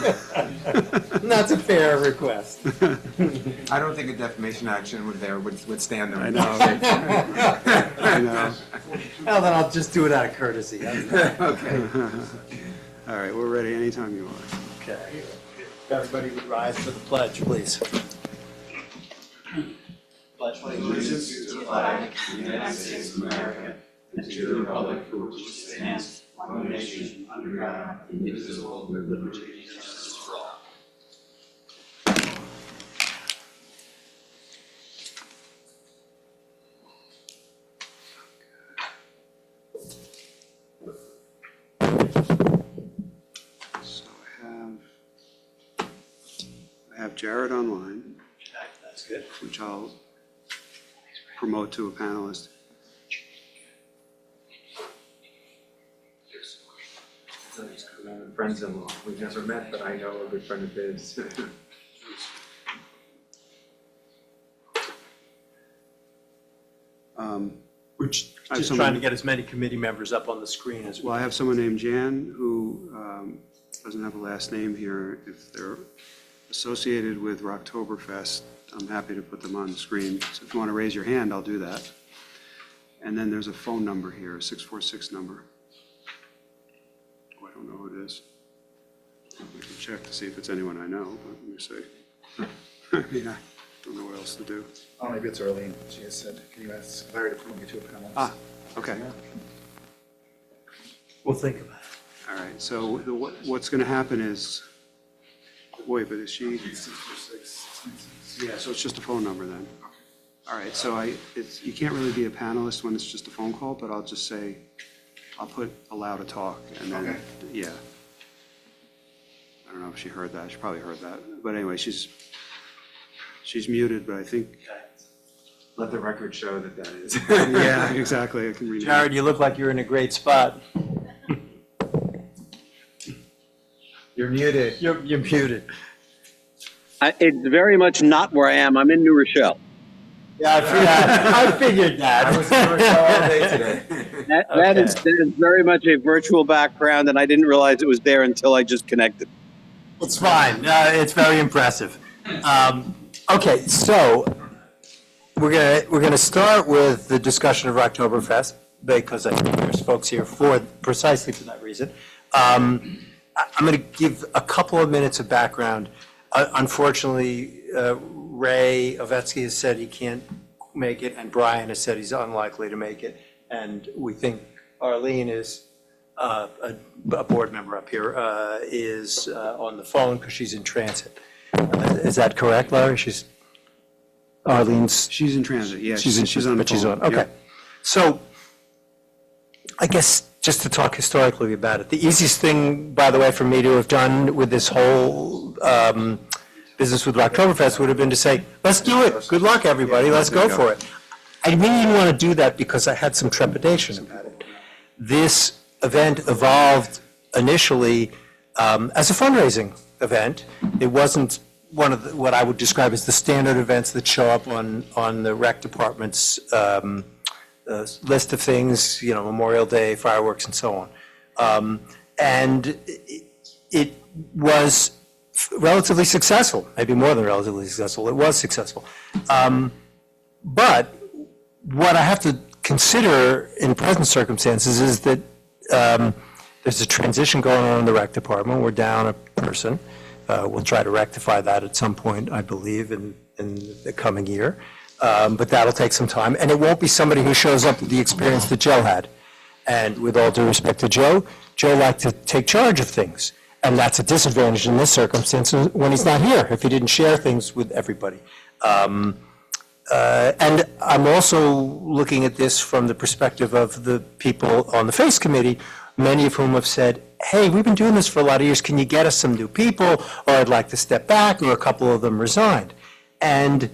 That's a fair request. I don't think a defamation action would stand them. I know. I know. Well, then I'll just do it out of courtesy. Okay. All right, we're ready anytime you are. Okay. Everybody would rise for the pledge, please. Pledge allegiance to the flag of the United States of America and to the republic for which it stands, one nation, under God, indivisible, with liberty and justice for all. So I have Jared online, That's good. which I'll promote to a panelist. Friends-in-law. We've never met, but I know a good friend of his. We're I have just someone- trying to get as many committee members up on the screen as we Well, I have someone named Jan who doesn't have a last name here. If they're associated with Rocktoberfest, I'm happy to put them on the screen. So if you want to raise your hand, I'll do that. And then there's a phone number here, a 646 number. Oh, I don't know who it is. We can check to see if it's anyone I know, but let me see. I mean, I don't know what else to do. Oh, maybe it's Arlene. She has said, can you ask Larry to promote me to a panelist? Ah, okay. We'll think about it. All right, so what's going to happen is, wait, but is she? 646. Yeah, so it's just a phone number then. All right, so you can't really be a panelist when it's just a phone call, but I'll just say, I'll put allow to talk, and then, Okay. yeah. I don't know if she heard that, she probably heard that, but anyway, she's muted, but I think, Let the record show that that is. yeah, exactly, I can read it. Jared, you look like you're in a great spot. You're muted. You're muted. It's very much not where I am. I'm in New Rochelle. Yeah, I figured that. I was in Rochelle all day today. That is very much a virtual background, and I didn't realize it was there until I just connected. It's fine. It's very impressive. Okay, so we're gonna start with the discussion of Oktoberfest because I think there's folks here precisely for that reason. I'm going to give a couple of minutes of background. Unfortunately, Ray Ovetsky has said he can't make it, and Brian has said he's unlikely to make it. And we think Arlene is a board member up here, is on the phone because she's in transit. Is that correct, Larry? Arlene's. She's in transit, yeah. She's on, the but she's phone. on, okay. Yep. So, I guess, just to talk historically about it, the easiest thing, by the way, for me to have done with this whole business with Oktoberfest would have been to say, let's do it, good luck, everybody, let's go for it. I really didn't want to do that because I had some trepidation about it. This event evolved initially as a fundraising event. It wasn't one of what I would describe as the standard events that show up on the rec department's list of things, Memorial Day, fireworks, and so on. And it was relatively successful, maybe more than relatively successful. It was successful. But what I have to consider in present circumstances is that there's a transition going on in the rec department. We're down a person. We'll try to rectify that at some point, I believe, in the coming year. But that'll take some time. And it won't be somebody who shows up with the experience that Joe had. And with all due respect to Joe liked to take charge of things. And that's a disadvantage in this circumstance when he's not here, if he didn't share things with everybody. And I'm also looking at this from the perspective of the people on the FACE committee, many of whom have said, hey, we've been doing this for a lot of years. Can you get us some new people? Or I'd like to step back, or a couple of them resigned. And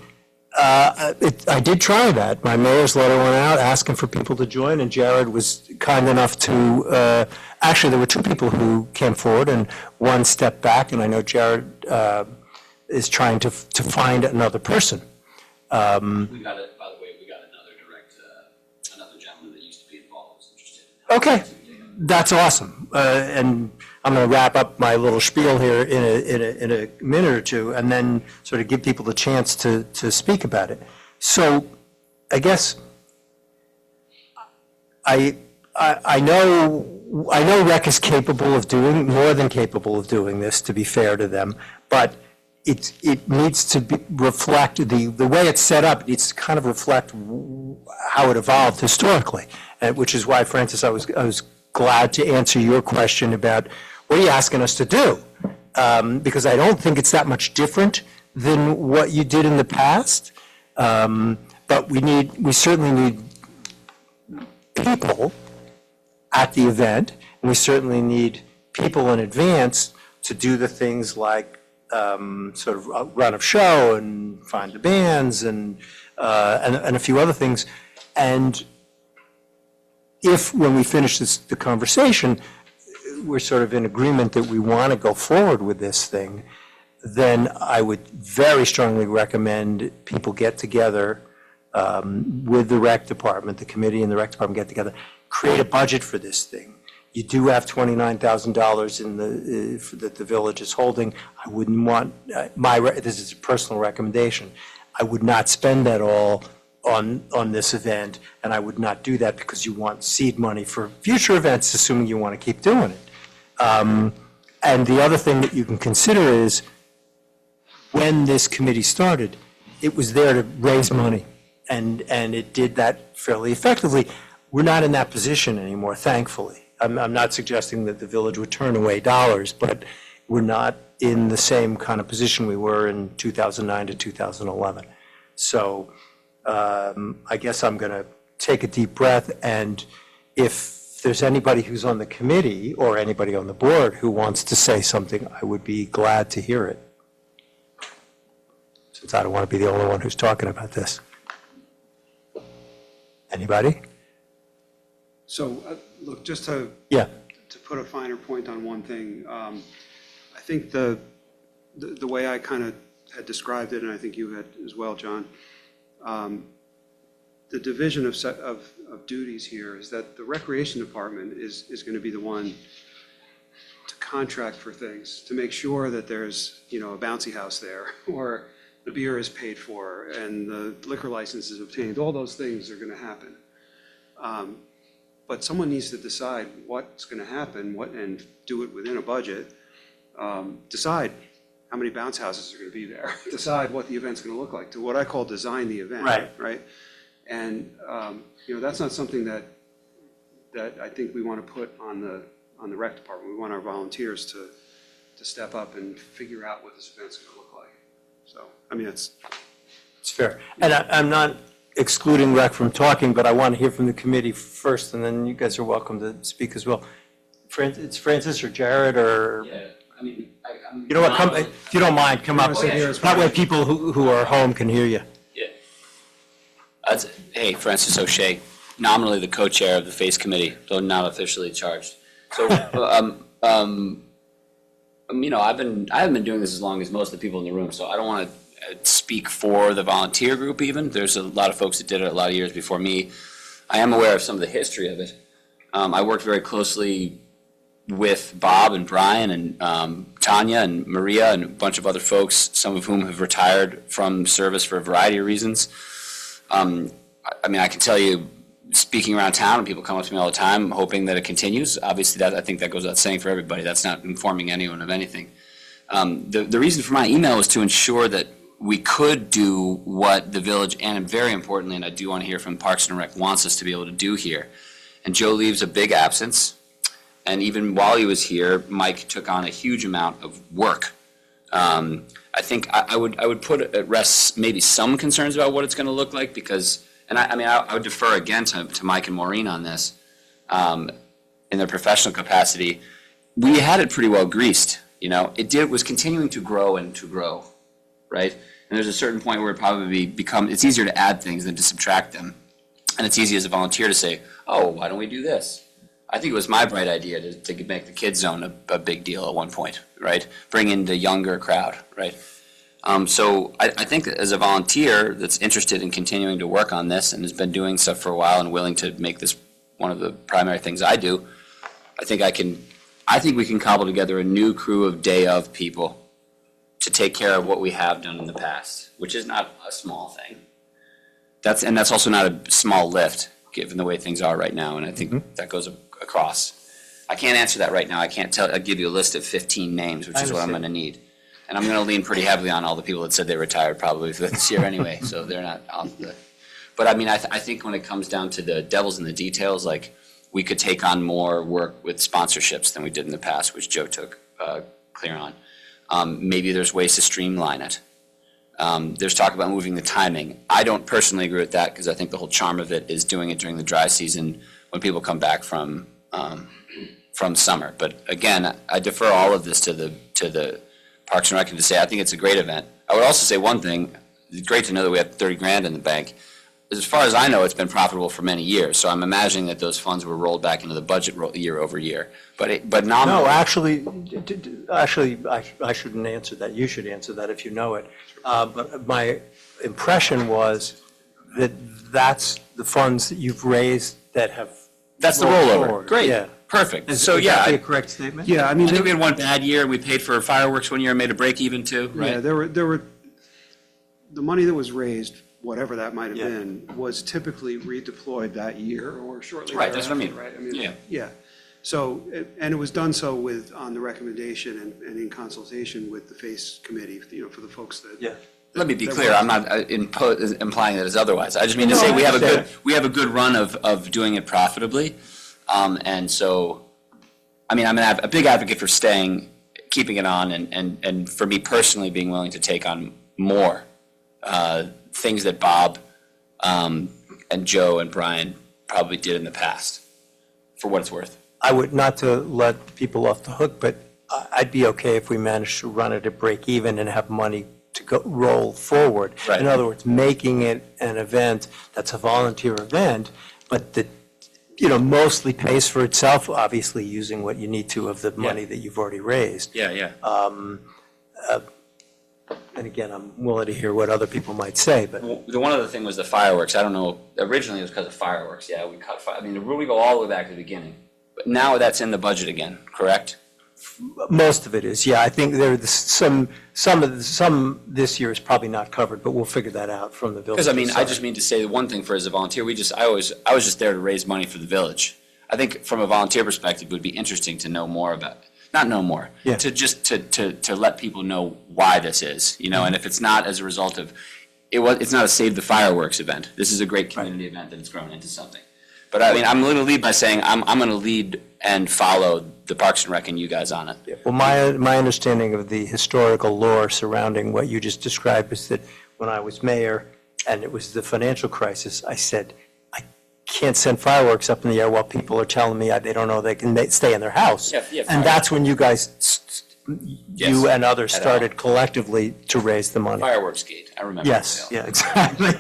I did try that. My mayor's letter went out asking for people to join, and Jared was kind enough to, actually there were two people who came forward and one stepped back, and I know Jared is trying to find another person. We got it, by the way, we got another gentleman that used to be involved who's interested. Okay, that's awesome. And I'm going to wrap up my little spiel here in a minute or two, and then sort of give people the chance to speak about it. So I guess I know Rec is capable of doing, more than capable of doing this, to be fair to them, but it needs to reflect, the way it's set up, it needs to kind of reflect how it evolved historically, which is why, Francis, I was glad to answer your question about what are you asking us to do? Because I don't think it's that much different than what you did in the past, but we certainly need people at the event, and we certainly need people in advance to do the things like sort of run of show and find the bands and a few other things. And if, when we finish the conversation, we're sort of in agreement that we want to go forward with this thing, then I would very strongly recommend people get together with the rec department, the committee and the rec department get together, create a budget for this thing. You do have $29,000 in that the village is holding. I wouldn't want, this is a personal recommendation, I would not spend that all on this event, and I would not do that because you want seed money for future events, assuming you want to keep doing it. And the other thing that you can consider is, when this committee started, it was there to raise money, and it did that fairly effectively. We're not in that position anymore, thankfully. I'm not suggesting that the village would turn away dollars, but we're not in the same kind of position we were in 2009 to 2011. So I guess I'm going to take a deep breath, and if there's anybody who's on the committee or anybody on the board who wants to say something, I would be glad to hear it, since I don't want to be the only one who's talking about this. Anybody? So, look, just to put a finer point on one thing, I think the way I kind of had described it, and I think you had as well, John, the division of duties here is that the recreation department is going to be the one to contract for things, to make sure that there's, a bouncy house there, or the beer is paid for, and the liquor license is obtained. All those things are going to happen. But someone needs to decide what's going to happen, and do it within a budget. Decide how many bounce houses are going to be there. Decide what the event's going to look like, to what I call design the event. Right. And that's not something that I think we want to put on the rec department. We want our volunteers to step up and figure out what this event's going to look like. So, it's fair. And I'm not excluding rec from talking, but I want to hear from the committee first, and then you guys are welcome to speak as well. It's Francis or Jared or? Yeah, I'm. You know what, if you don't mind, come up. That way people who are home can hear you. Yeah. Francis O'Shea, nominally the co-chair of the FACE committee, though not officially charged. So, I haven't been doing this as long as most of the people in the room, so I don't want to speak for the volunteer group even. There's a lot of folks that did it a lot of years before me. I am aware of some of the history of it. I worked very closely with Bob and Brian and Tanya and Maria and a bunch of other folks, some of whom have retired from service for a variety of reasons. I can tell you, speaking around town, and people come up to me all the time hoping that it continues. Obviously, I think that goes without saying for everybody. That's not informing anyone of anything. The reason for my email was to ensure that we could do what the village, and very importantly, and I do want to hear from Parks and Rec, wants us to be able to do here. And Joe leaves a big absence. And even while he was here, Mike took on a huge amount of work. I think I would put at rest maybe some concerns about what it's going to look like, because, and I would defer again to Mike and Maureen on this, in their professional capacity. We had it pretty well greased, it was continuing to grow and to grow, right? And there's a certain point where it probably it's easier to add things than to subtract them. And it's easy as a volunteer to say, oh, why don't we do this? I think it was my bright idea to make the kids zone a big deal at one point, right? Bring in the younger crowd, right? So I think as a volunteer that's interested in continuing to work on this and has been doing stuff for a while and willing to make this one of the primary things I do, I think I think we can cobble together a new crew of day of people to take care of what we have done in the past, which is not a small thing. That's also not a small lift, given the way things are right now, and I think that goes across. I can't answer that right now. I'll give you a list of 15 names, which is what I'm understand. gonna need. And I'm gonna lean pretty heavily on all the people that said they retired probably for this year anyway, so they're not on the. But I mean, I think when it comes down to the devil's in the details, like, we could take on more work with sponsorships than we did in the past, which Joe took clear on. Maybe there's ways to streamline it. There's talk about moving the timing. I don't personally agree with that, because I think the whole charm of it is doing it during the dry season when people come back from summer. But again, I defer all of this to the Parks and Rec to say I think it's a great event. I would also say one thing, it's great to know that we have 30 grand in the bank. As far as I know, it's been profitable for many years, so I'm imagining that those funds were rolled back into the budget year over year. But nominally. No, actually, I shouldn't answer that. You should answer that if you know it. But my impression was that that's the funds that you've raised that have. That's the rolled rollover. forward. Great. Yeah. Perfect. Is So, yeah, that I the correct statement? Yeah, I mean, think we had one bad year, and we paid for fireworks one year and made a break even too, yeah, right? there were, the money that was raised, whatever that might have Yeah. been, was typically redeployed that year or shortly Right, that's what I thereafter, mean. right? I mean, Yeah. Yeah. So, and it was done so on the recommendation and in consultation with the FACE committee, for the folks that. Yeah. Let me be clear, I'm not implying that it's otherwise. I just mean to say we have a good run of doing it profitably. And so, I mean, I'm a big advocate for keeping it on, and for me personally, being willing to take on more things that Bob and Joe and Brian probably did in the past, for what it's worth. I would, not to let people off the hook, but I'd be okay if we managed to run it at break even and have money to go roll forward. Right. In other words, making it an event that's a volunteer event, but that, mostly pays for itself, obviously using what you need to of the money that you've already raised. Yeah. And again, I'm willing to hear what other people might say, but Well, the one other thing was the fireworks. I don't know, originally it was because of fireworks. Yeah, we cut we go all the way back to the beginning. But now that's in the budget again, correct? most of it is, yeah. I think there's some this year is probably not covered, but we'll figure that out from the village. Because I mean, I side. just mean to say one thing for as a volunteer, I was just there to raise money for the village. I think from a volunteer perspective, it would be interesting to know more about, not know more, Yeah. to just to let people know why this is, and if it's not as a result of, it's not a Save the Fireworks event. This is a great community event that has grown into something. But I mean, I'm going to lead by saying I'm going to lead and follow the Parks and Rec and you guys on it. Yeah, well, my understanding of the historical lore surrounding what you just described is that when I was mayor and it was the financial crisis, I said, I can't send fireworks up in the air while people are telling me they don't know they can stay in their house. Yeah, And that's when you guys, Yes, you and others at all. started collectively to raise the money. Fireworks Gate, I remember. Yes, yeah, exactly.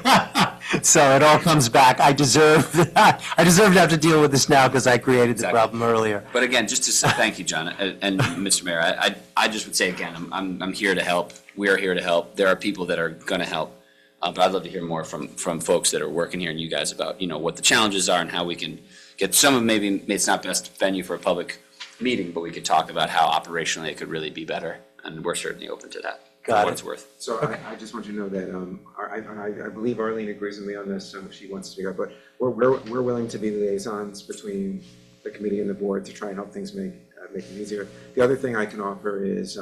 So it all comes back. I deserve to have to deal with this now because I created the Exactly. problem earlier. But again, just to say thank you, John, and Mr. Mayor, I just would say again, I'm here to help. We are here to help. There are people that are going to help. But I'd love to hear more from folks that are working here and you guys about, what the challenges are and how we can get some of, maybe it's not best venue for a public meeting, but we could talk about how operationally it could really be better. And we're certainly open to that, for Got what it. it's worth. So I just want you to know that, I believe Arlene agrees with me on this, she wants to figure out, but we're willing to be liaisons between the committee and the board to try and help things make it easier. The other thing I can offer is,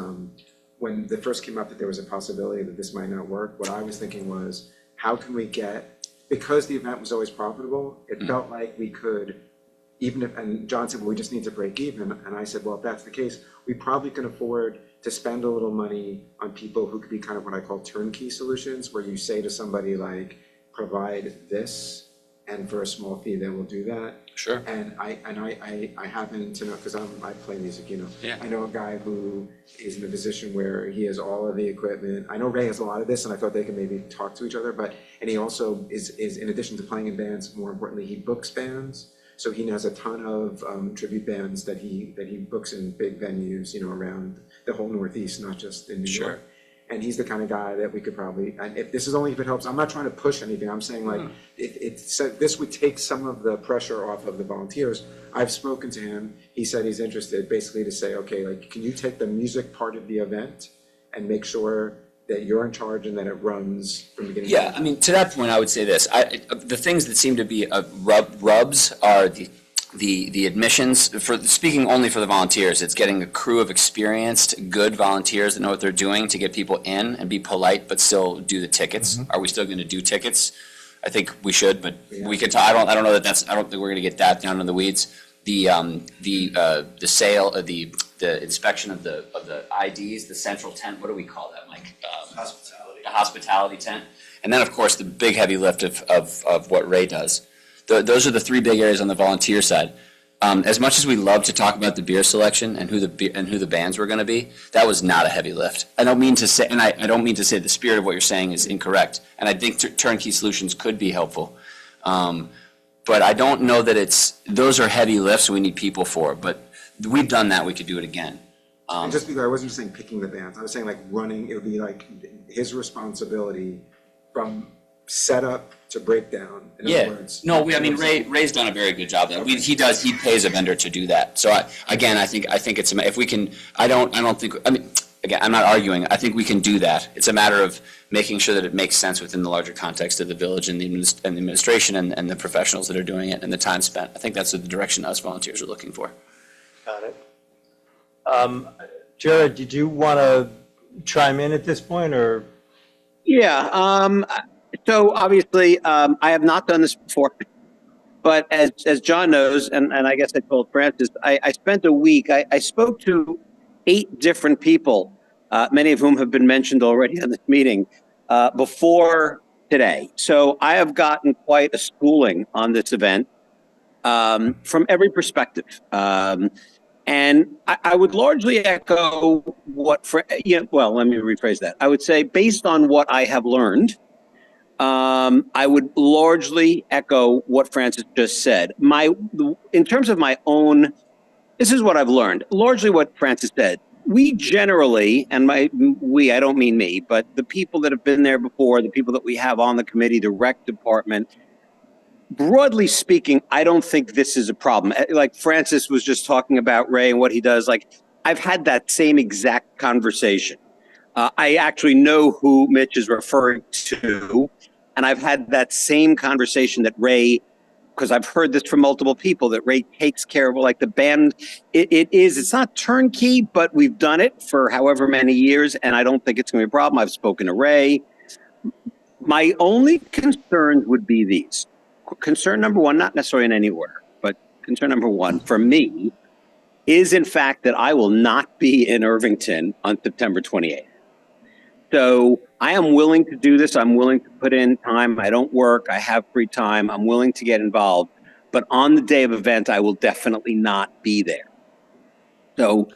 when it first came up that there was a possibility that this might not work, what I was thinking was, how can we because the event was always profitable, it felt like we could, even if, and John said, well, we just need to break even, and I said, well, if that's the case, we probably can afford to spend a little money on people who could be kind of what I call turnkey solutions, where you say to somebody like, provide this, and for a small fee, they will do that. Sure. And I happen to know, because I play music, Yeah. I know a guy who is in a position where he has all of the equipment. I know Ray has a lot of this, and I thought they could maybe talk to each other, and he also is in addition to playing in bands, more importantly, he books bands. So he has a ton of tribute bands that he books in big venues, around the whole Northeast, not just in New Sure. York. And he's the kind of guy that we could probably, and if this is only if it helps, I'm not trying to push anything, I'm saying like, this would take some of the pressure off of the volunteers. I've spoken to him, he said he's interested, basically to say, okay, like, can you take the music part of the event and make sure that you're in charge and that it runs from beginning to Yeah, end? I mean, to that point, I would say this, the things that seem to be rubs are the admissions, speaking only for the volunteers, it's getting a crew of experienced, good volunteers that know what they're doing to get people in and be polite, but still do the tickets. Are we still gonna do tickets? I think we should, but we could, I don't know I don't think we're gonna get that down in the weeds. The sale, the inspection of the IDs, the central tent, what do we call that, Mike? Hospitality. The hospitality tent. And then, of course, the big heavy lift of what Ray does. Those are the three big areas on the volunteer side. As much as we love to talk about the beer selection and who the bands were going to be, that was not a heavy lift. I don't mean to say, and I don't mean to say the spirit of what you're saying is incorrect. And I think turnkey solutions could be helpful. But I don't know that those are heavy lifts we need people for. But we've done that. We could do it again. And just because I wasn't just saying picking the bands, I was saying like running, it would be like his responsibility from setup to breakdown, in other words. No, Ray's done a very good job of that. He pays a vendor to do that. So I think it's, if we can, again, I'm not arguing. I think we can do that. It's a matter of making sure that it makes sense within the larger context of the village and the administration and the professionals that are doing it and the time spent. I think that's the direction us volunteers are looking for. Got it. Jared, did you want to chime in at this point, or? Yeah, so obviously, I have not done this before, but as John knows, and I guess I told Francis, I spent a week, I spoke to 8 different people, many of whom have been mentioned already on this meeting, before today. So I have gotten quite a schooling on this event from every perspective. And I would largely echo what, well, let me rephrase that. I would say based on what I have learned, I would largely echo what Francis just said. In terms of my own, this is what I've learned, largely what Francis said. We generally, and I don't mean me, but the people that have been there before, the people that we have on the committee, the rec department, broadly speaking, I don't think this is a problem. Like Francis was just talking about Ray and what he does. Like, I've had that same exact conversation. I actually know who Mitch is referring to, and I've had that same conversation that Ray, because I've heard this from multiple people, that Ray takes care of, like the band. It's not turnkey, but we've done it for however many years, and I don't think it's going to be a problem. I've spoken to Ray. My only concerns would be these. Concern number one, not necessarily in any order, but concern number one for me is in fact that I will not be in Irvington on September 28th. So I am willing to do this. I'm willing to put in time. I don't work. I have free time. I'm willing to get involved. But on the day of event, I will definitely not be there. So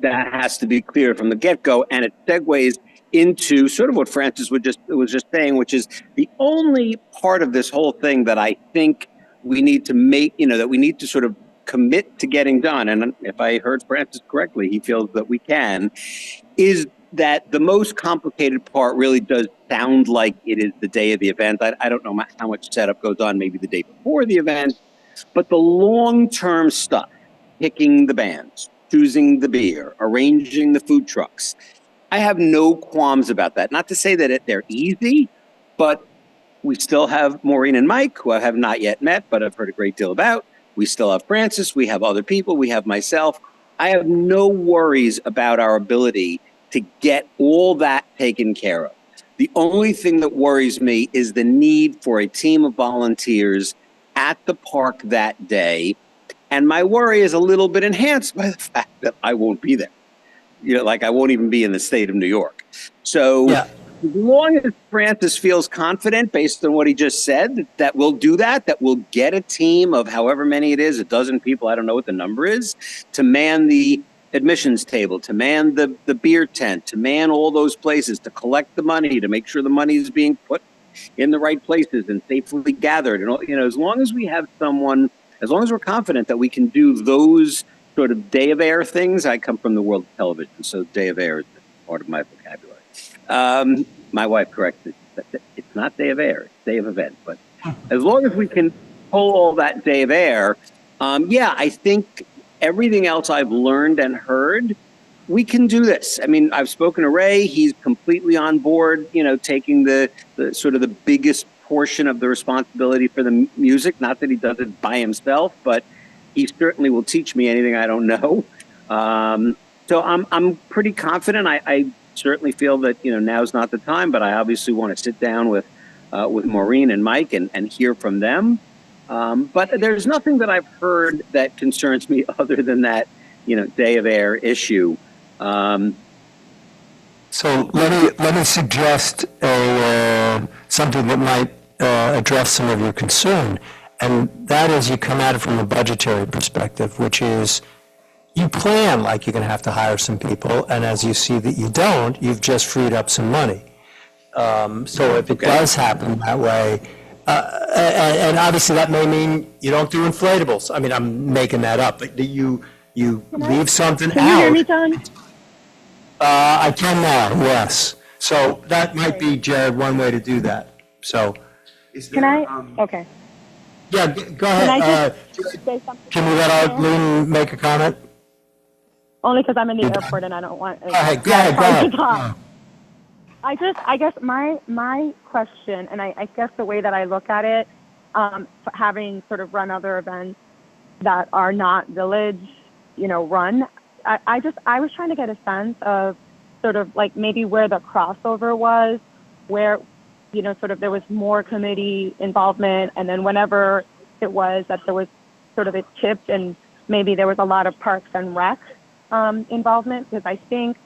that has to be clear from the get-go. And it segues into sort of what Francis was just saying, which is the only part of this whole thing that I think we need to make, that we need to sort of commit to getting done. And if I heard Francis correctly, he feels that we can, is that the most complicated part really does sound like it is the day of the event. I don't know how much setup goes on, maybe the day before the event, but the long-term stuff, picking the bands, choosing the beer, arranging the food trucks, I have no qualms about that. Not to say that they're easy, but we still have Maureen and Mike, who I have not yet met, but I've heard a great deal about. We still have Francis. We have other people. We have myself. I have no worries about our ability to get all that taken care of. The only thing that worries me is the need for a team of volunteers at the park that day. And my worry is a little bit enhanced by the fact that I won't be there. Like I won't even be in the state of New York. So as long as Francis feels confident based on what he just said, that we'll do that we'll get a team of however many it is, a dozen people, I don't know what the number is, to man the admissions table, to man the beer tent, to man all those places, to collect the money, to make sure the money is being put in the right places and safely gathered. And, as long as we have someone, as long as we're confident that we can do those sort of day of air things. I come from the world of television, so day of air is part of my vocabulary. My wife corrected that it's not day of air, it's day of event. But as long as we can pull all that day of air, yeah, I think everything else I've learned and heard, we can do this. I mean, I've spoken to Ray. He's completely on board, taking the sort of the biggest portion of the responsibility for the music. Not that he does it by himself, but he certainly will teach me anything I don't know. So I'm pretty confident. I certainly feel that, now's not the time, but I obviously want to sit down with Maureen and Mike and hear from them. But there's nothing that I've heard that concerns me other than that, day of air issue. So let me suggest something that might address some of your concern, and that is you come at it from a budgetary perspective, which is you plan like you're going to have to hire some people, and as you see that you don't, you've just freed up some money. So if it does happen that way, and obviously that may mean you don't do inflatables. I mean, I'm making that up, but you leave something out. Can you hear me, John? I can now, yes. So that might be, Jared, one way to do that. So, Can I? Okay. yeah, go Can I ahead. just say something? Can we let Arlene make a comment? Only because I'm in the airport and I don't want. Go ahead. to talk. I guess my question, and I guess the way that I look at it, having sort of run other events that are not village, run, I was trying to get a sense of sort of like maybe where the crossover was, where, sort of there was more committee involvement, and then whenever it was that there was sort of it tipped and maybe there was a lot of Parks and Rec involvement, because I think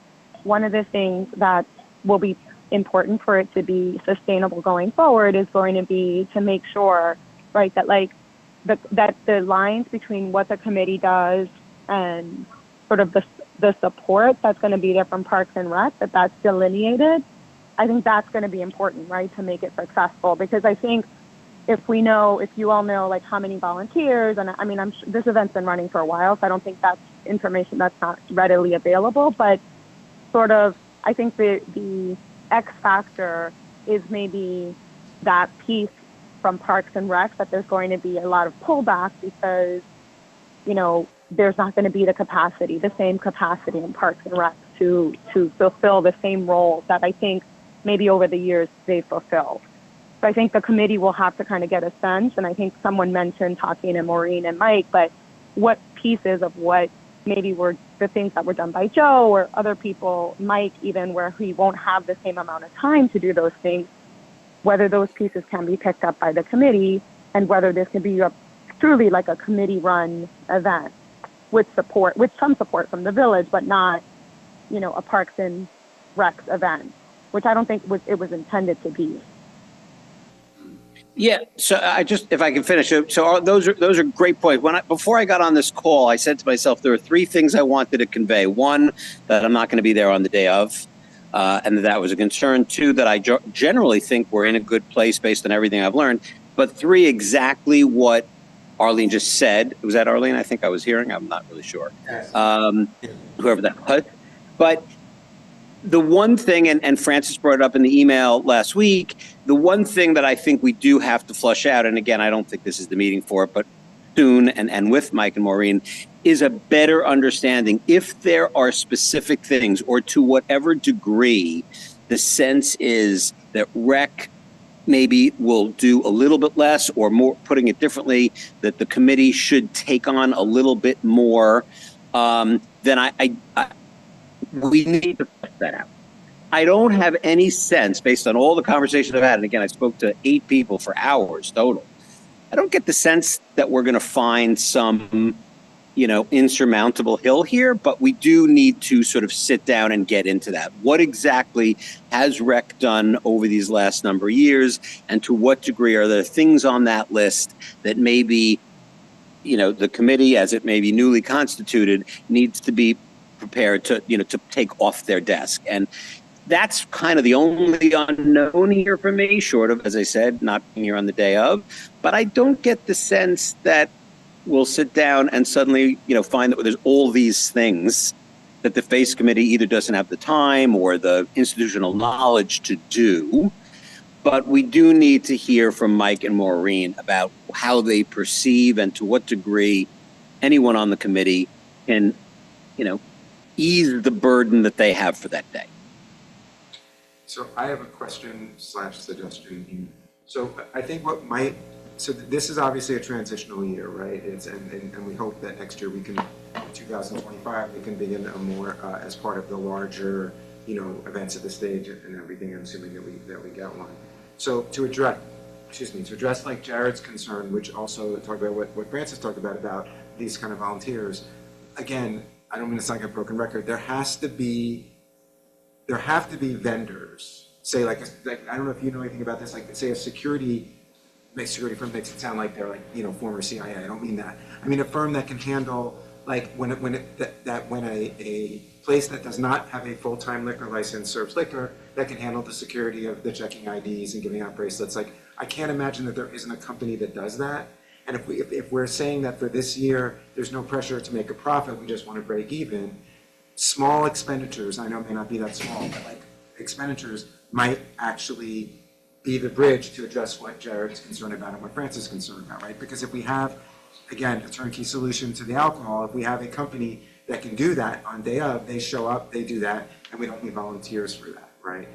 one of the things that will be important for it to be sustainable going forward is going to be to make sure, right, that like that the lines between what the committee does and sort of the support that's going to be there from Parks and Rec, that's delineated. I think that's going to be important, right, to make it successful, because I think if you all know like how many volunteers, and I mean, I'm sure this event's been running for a while, so I don't think that's information that's not readily available, but sort of, I think the X factor is maybe that piece from Parks and Rec, that there's going to be a lot of pullback because, there's not going to be the same capacity in Parks and Rec to fulfill the same roles that I think maybe over the years they've fulfilled. So I think the committee will have to kind of get a sense, and I think someone mentioned talking to Maureen and Mike, but what pieces of what maybe were the things that were done by Joe or other people, Mike even, where he won't have the same amount of time to do those things, whether those pieces can be picked up by the committee, and whether this can be truly like a committee-run event with some support from the village, but not, a Parks and Rec event, which I don't think it was intended to be. Yeah, so if I can finish. So those are great points. Before I got on this call, I said to myself, there are three things I wanted to convey. One, that I'm not going to be there on the day of, and that was a concern. Two, that I generally think we're in a good place based on everything I've learned. But three, exactly what Arlene just said. Was that Arlene? I think I was hearing. I'm not really sure. Whoever that was. But the one thing, and Francis brought it up in the email last week, the one thing that I think we do have to flush out, and again, I don't think this is the meeting for it, but soon and with Mike and Maureen, is a better understanding if there are specific things, or to whatever degree the sense is that rec maybe will do a little bit less, or more, putting it differently, that the committee should take on a little bit more, then we need to flesh that out. I don't have any sense, based on all the conversations I've had, and again, I spoke to 8 people for hours total, I don't get the sense that we're going to find some, insurmountable hill here, but we do need to sort of sit down and get into that. What exactly has Rec done over these last number of years, and to what degree are there things on that list that maybe, the committee, as it may be newly constituted, needs to be prepared to, to take off their desk. And that's kind of the only unknown here for me, short of, as I said, not being here on the day of. But I don't get the sense that we'll sit down and suddenly, find that there's all these things that the FACE committee either doesn't have the time or the institutional knowledge to do. But we do need to hear from Mike and Maureen about how they perceive and to what degree anyone on the committee can, ease the burden that they have for that day. So I have a question / suggestion. So I think so this is obviously a transitional year, right? And we hope that next year in 2025, we can begin a more, as part of the larger, events at the stage and everything, I'm assuming that we get one. So to address like Jared's concern, which also talk about what Francis talked about these kind of volunteers, again, I don't mean to sound like a broken record, there have to be vendors, say like I don't know if you know anything about this, like say a security firm makes it sound like they're like, former CIA. I don't mean that. I mean a firm that can handle like when a place that does not have a full-time liquor license serves liquor, that can handle the security of the checking IDs and giving out bracelets. Like I can't imagine that there isn't a company that does that. And if we're saying that for this year, there's no pressure to make a profit, we just want to break even, small expenditures, I know it may not be that small, but like expenditures might actually be the bridge to address what Jared's concerned about and what Francis is concerned about, right? Because if we have, again, a turnkey solution to the alcohol, if we have a company that can do that on day of, they show up, they do that, and we don't need volunteers for that, right?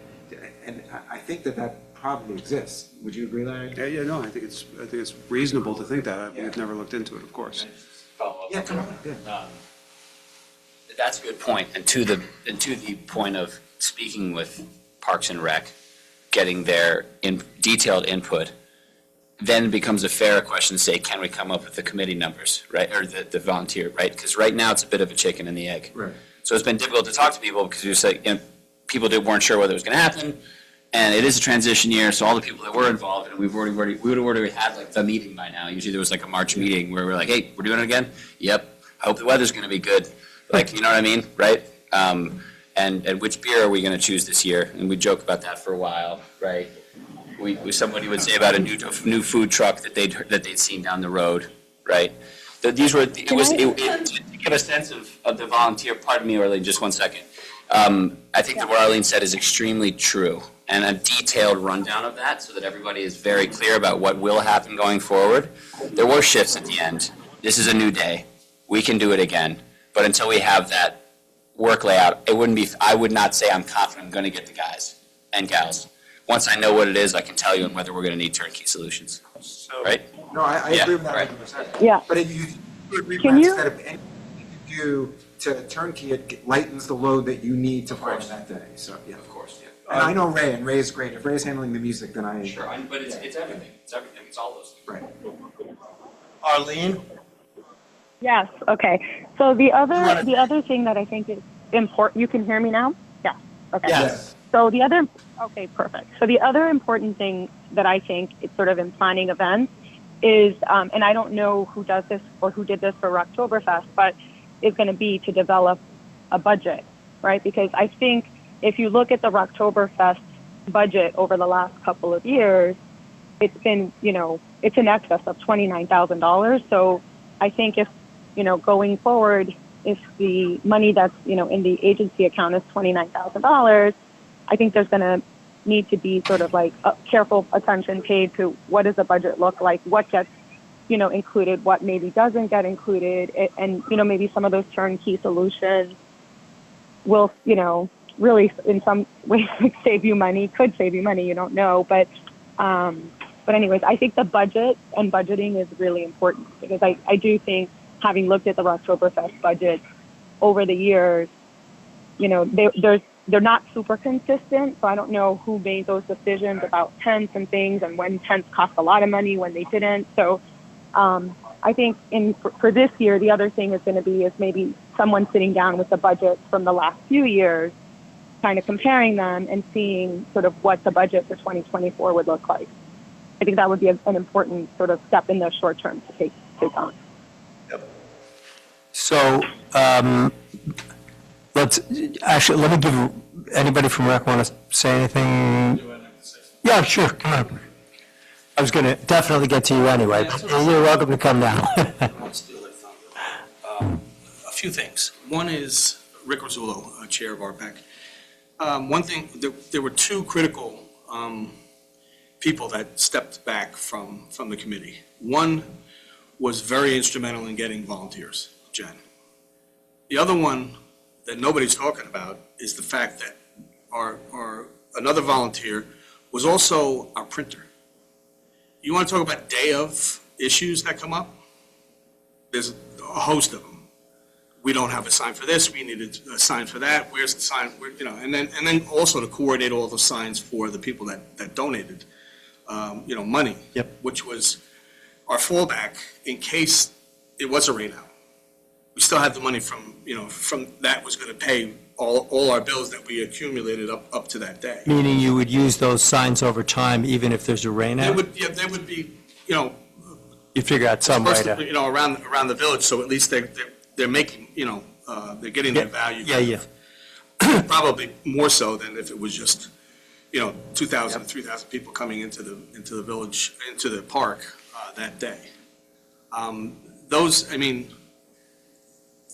And I think that probably exists. Would you agree, Larry? Yeah, no, I think it's reasonable to think that. We've never looked into it, of course. Follow up. Yeah, come on, yeah. That's a good point. And to the point of speaking with Parks and Rec, getting their detailed input, then it becomes a fair question to say, can we come up with the committee numbers, right? Or the volunteer, right? Because right now it's a bit of a chicken and the egg. Right. So it's been difficult to talk to people because we say, people weren't sure whether it was going to happen. And it is a transition year, so all the people that were involved, and we would have already had like the meeting by now. Usually there was like a March meeting where we're like, hey, we're doing it again? Yep. I hope the weather's going to be good. Like, you know what I mean? Right? And which beer are we going to choose this year? And we joke about that for a while, right? Somebody would say about a new food truck that they'd seen down the road, right? To give a sense of the volunteer, pardon me, Arlene, just 1 second. I think that what Arlene said is extremely true, and a detailed rundown of that so that everybody is very clear about what will happen going forward. There were shifts at the end. This is a new day. We can do it again. But until we have that work layout, I would not say I'm confident I'm going to get the guys and gals. Once I know what it is, I can tell you whether we're going to need turnkey solutions, right? No, I Yeah, agree with that right. 100%. Yeah. But if you agree, Can you- that if anything you do to turnkey, it lightens the load that you need to finish that day, so, yeah. Of course, yeah. And I know Ray, and Ray is great. If Ray's handling the music, then I. Sure, but it's everything. It's everything. It's all those things. Right. Arlene? Yes, okay. So the other thing that I think is important, you can hear me now? Yeah, okay. Yes. So okay, perfect. So the other important thing that I think is sort of in planning events is, and I don't know who does this or who did this for Rocktoberfest, but is going to be to develop a budget, right? Because I think if you look at the Rocktoberfest budget over the last couple of years, it's been, it's in excess of $29,000. So I think if, going forward, if the money that's, in the agency account is $29,000, I think there's going to need to be sort of like a careful attention paid to what does the budget look like, what gets, included, what maybe doesn't get included, and, maybe some of those turnkey solutions will, really in some ways save you money, could save you money, you don't know. But anyways, I think the budget and budgeting is really important because I do think, having looked at the Rocktoberfest budget over the years, they're not super consistent. So I don't know who made those decisions about tents and things and when tents cost a lot of money, when they didn't. So I think for this year, the other thing is going to be is maybe someone sitting down with the budget from the last few years, kind of comparing them and seeing sort of what the budget for 2024 would look like. I think that would be an important sort of step in the short term to take on. So, let me give, anybody from Rec want to say anything? Yeah, sure, come on. I was going to definitely get to you anyway, but you're welcome to come now. A few things. One is, Rick Rosullo, Chair of RPAC. One thing, there were two critical people that stepped back from the committee. One was very instrumental in getting volunteers, Jen. The other one that nobody's talking about is the fact that our another volunteer was also our printer. You want to talk about day of issues that come up? There's a host of them. We don't have a sign for this, we needed a sign for that, where's the sign, you know, and then also to coordinate all the signs for the people that donated, money. Yep. Which was our fallback in case it was a rain out. We still had the money from that was gonna pay all our bills that we accumulated up to that day. Meaning you would use those signs over time, even if there's a rain They out? would be, You figure out some way to, around the village, so at least they're making, they're getting their value. yeah. Probably more so than if it was just, 2,000, 3,000 people coming into the village, into the park that day.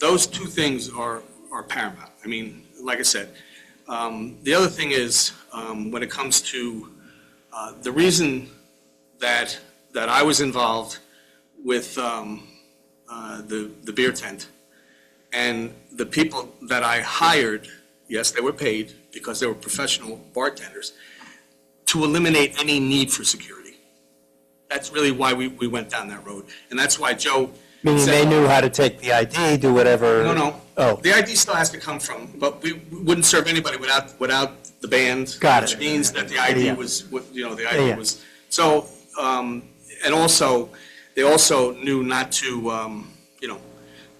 Those two things are paramount. I mean, like I said, the other thing is, when it comes to the reason that I was involved with the beer tent, and the people that I hired, yes, they were paid because they were professional bartenders, to eliminate any need for security. That's really why we went down that road. And that's why Joe Meaning said- they knew how to take the ID, do whatever. No. Oh, The ID still has to come from, but we wouldn't serve anybody without the band. Got it. Which means that the ID Yeah. was, the Yeah, ID yeah. was, so, and also, they also knew not to,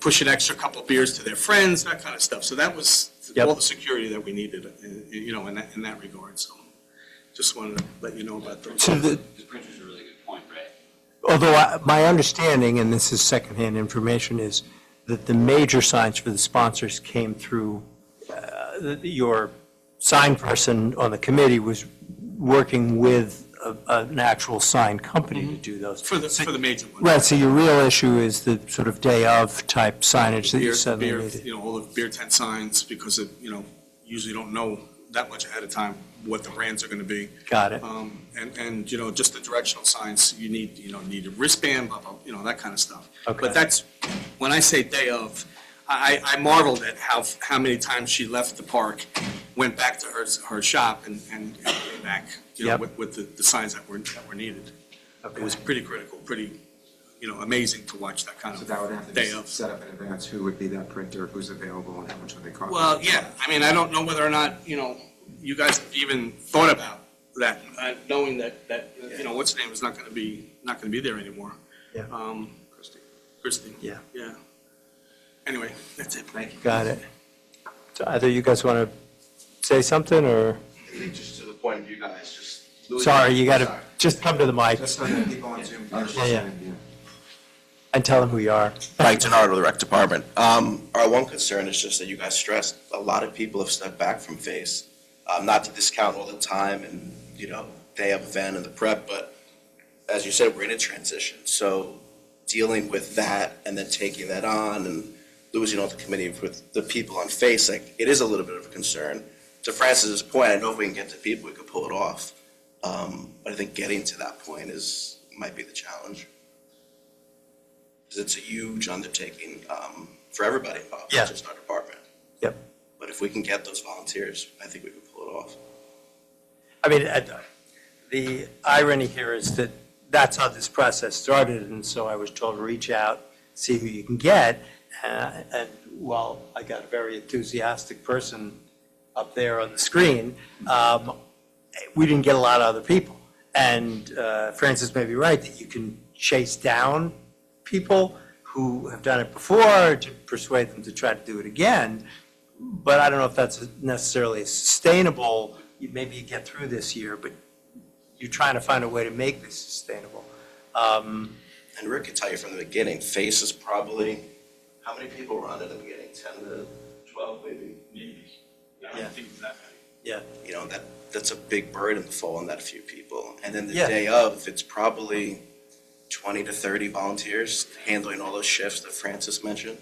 push an extra couple beers to their friends, that kind of stuff. So that was Yep. all the security that we needed, in that regard, so just wanted to let you know about those. so the, The printer's a really good point, Ray. although my understanding, and this is secondhand information, is that the major signs for the sponsors came through, your sign person on the committee was working with an actual sign company to do those. For the major ones. Right, so your real issue is the sort of day of type signage that you Beer, suddenly beer, needed. all the beer tent signs, because usually don't know that much ahead of time what the brands are gonna be. Got it. And just the directional signs, you need a wristband, blah, blah, that kind of stuff. Okay. But that's, when I say day of, I marveled at how many times she left the park, went back to her shop and came back, Yep. with the signs that were needed. It was pretty critical, pretty, amazing to watch that kind So of that would have to day be of. set up in advance, who would be that printer, who's available, and how much would they cost? Well, yeah, I don't know whether or not, you guys have even thought about that, knowing that, what's her name is not gonna be there anymore. Yeah. Christie. Yeah. Yeah. Anyway, that's it. Thank you. Got it. So either you guys want to say something, or, Just to the point of you guys, just. Louis- sorry, you got to, Sorry. just come to the mic Just so that people on Zoom can understand, yeah. and tell them who you are. Mike Gennaro, the rec department. Our one concern is just that you guys stressed, a lot of people have stepped back from FACE. Not to discount all the time and, they have a van in the prep, but as you said, we're in a transition. So dealing with that and then taking that on and losing all the committee with the people on FACE, like, it is a little bit of a concern. To Francis's point, I know if we can get to people, we could pull it off. But I think getting to that point might be the challenge. Because it's a huge undertaking for everybody involved, Yeah. not just our department. Yep. But if we can get those volunteers, I think we can pull it off. I mean, the irony here is that that's how this process started, and so I was told to reach out, see who you can get. And while I got a very enthusiastic person up there on the screen, we didn't get a lot of other people. And Francis may be right that you can chase down people who have done it before to persuade them to try to do it again. But I don't know if that's necessarily sustainable. Maybe you get through this year, but you're trying to find a way to make this sustainable. And Rick could tell you from the beginning, FACE is probably, how many people were on it in the beginning? 10 to 12 maybe? Maybe. Yeah. I think that many. Yeah. That's a big burden to fall on that few people. And then the Yeah. day of, it's probably 20 to 30 volunteers handling all those shifts that Francis mentioned.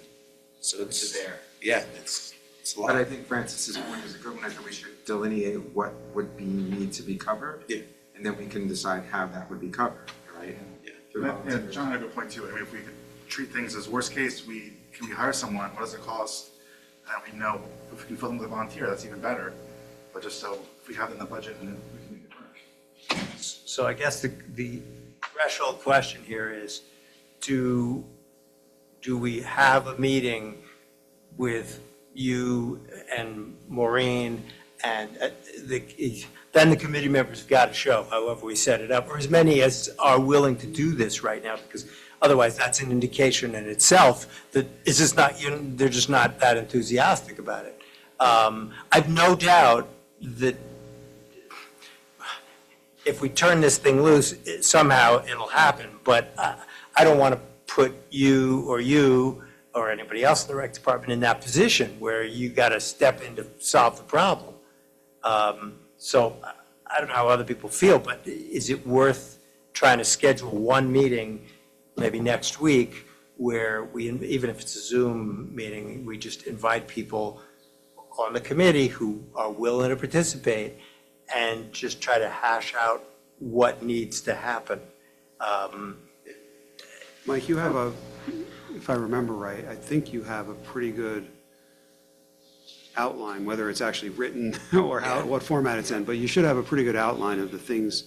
So it's, There. yeah, it's It's a lot. But I think Francis's point is a good one. I think we should delineate what would need to be covered. Yeah. And then we can decide how that would be covered, right? Yeah. Through Yeah, volunteers. John had a good point too. I mean, if we could treat things as worst case, can we hire someone? What does it cost? And we know if we can fill them with a volunteer, that's even better. But just so if we have it in the budget and then we can make it work. So I guess the threshold question here is, do we have a meeting with you and Maureen and then the committee members have got to show, however we set it up, or as many as are willing to do this right now, because otherwise that's an indication in itself that it's just not, they're just not that enthusiastic about it. I've no doubt that if we turn this thing loose, somehow it'll happen, but I don't want to put you or anybody else in the rec department in that position where you got to step in to solve the problem. So I don't know how other people feel, but is it worth trying to schedule one meeting, maybe next week, where we, even if it's a Zoom meeting, we just invite people on the committee who are willing to participate and just try to hash out what needs to happen. Mike, you have if I remember right, I think you have a pretty good outline, whether it's actually written or what format it's in, but you should have a pretty good outline of the things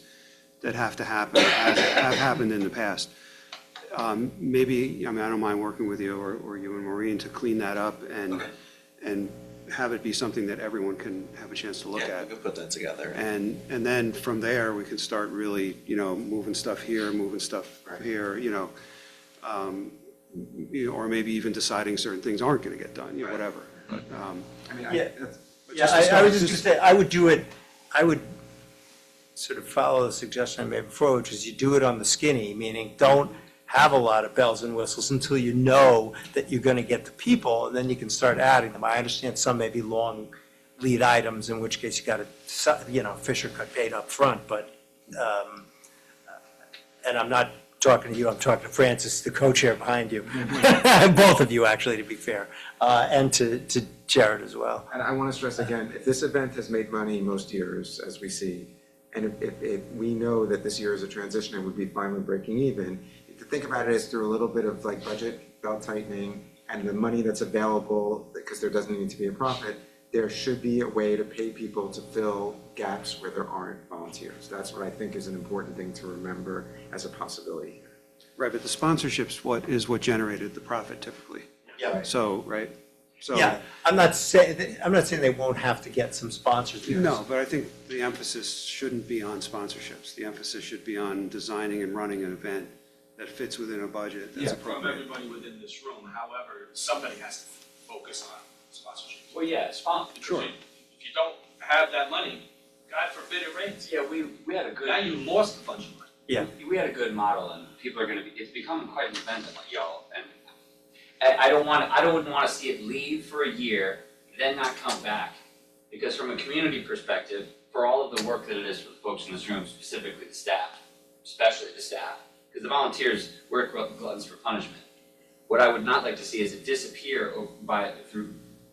that have to happen, have happened in the past. Maybe, I mean, I don't mind working with you or you and Maureen to clean that up and have it be something that everyone can have a chance to look Yeah, at. we could put that together. And then from there, we can start really, moving stuff here, moving stuff here, or maybe even deciding certain things aren't going to get done, whatever. But, I mean, Yeah. that's- Yeah, I was just going to say, I would sort of follow the suggestion I made before, which is you do it on the skinny, meaning don't have a lot of bells and whistles until you know that you're going to get the people, and then you can start adding them. I understand some may be long lead items, in which case you got to, fish or cut bait up front, but, and I'm not talking to you, I'm talking to Francis, the co-chair behind you. Both of you, actually, to be fair, and to Jared as well. And I want to stress again, if this event has made money most years, as we see, and if we know that this year is a transition and would be fine with breaking even, to think about it as through a little bit of like budget belt tightening and the money that's available, because there doesn't need to be a profit, there should be a way to pay people to fill gaps where there aren't volunteers. That's what I think is an important thing to remember as a possibility here. right, but the sponsorships what generated the profit typically. Yeah. So, right? So. Yeah, I'm not saying they won't have to get some sponsors. because- No, but I think the emphasis shouldn't be on sponsorships. The emphasis should be on designing and running an event that fits within a budget that's From appropriate. everybody within this room, however, somebody has to focus on sponsorship. Well, yeah, sponsor. Sure. If you don't have that money, God forbid it rains. Yeah, we had a good. Now you lost a bunch of money. Yeah. We had a good model, and people are gonna be, it's becoming quite an event, y'all, and I wouldn't wanna see it leave for a year, then not come back. Because from a community perspective, for all of the work that it is for the folks in this room, specifically the staff, especially the staff, because the volunteers, we're gluttons for punishment. What I would not like to see is it disappear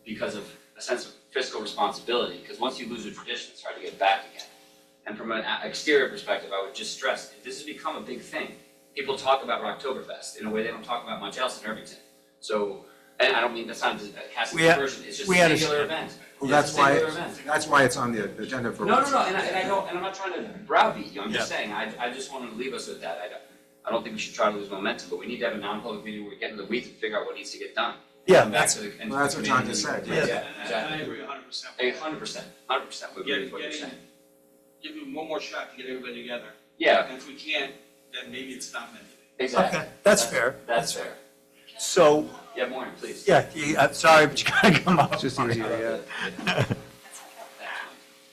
because of a sense of fiscal responsibility, because once you lose a tradition, it's hard to get back again. And from an exterior perspective, I would just stress, this has become a big thing. People talk about Rocktoberfest in a way they don't talk about much else in Irvington. So, and I don't mean that's not a casting aspersion, it's just a we singular understand. event. Well, It's a singular event. that's why it's on the agenda for. No, and I'm not trying to browbeat you, I'm just Yeah. saying, I just want to leave us with that. I don't think we should try to lose momentum, but we need to have a non-public meeting where we get into the weeds and figure out what needs to get done. Yeah, Come back that's, to the- and well, that's to what the John community. just said, Yeah, yes. exactly. I agree 100%. 100%, we agree with what you're saying. Give you one more shot to get everybody together. Yeah, And if we can't, then maybe it's not meant to be. exactly. Okay, that's fair. That's fair. so, Yeah, Maureen, please. yeah, I'm sorry, but you gotta come up. It's just easier, yeah.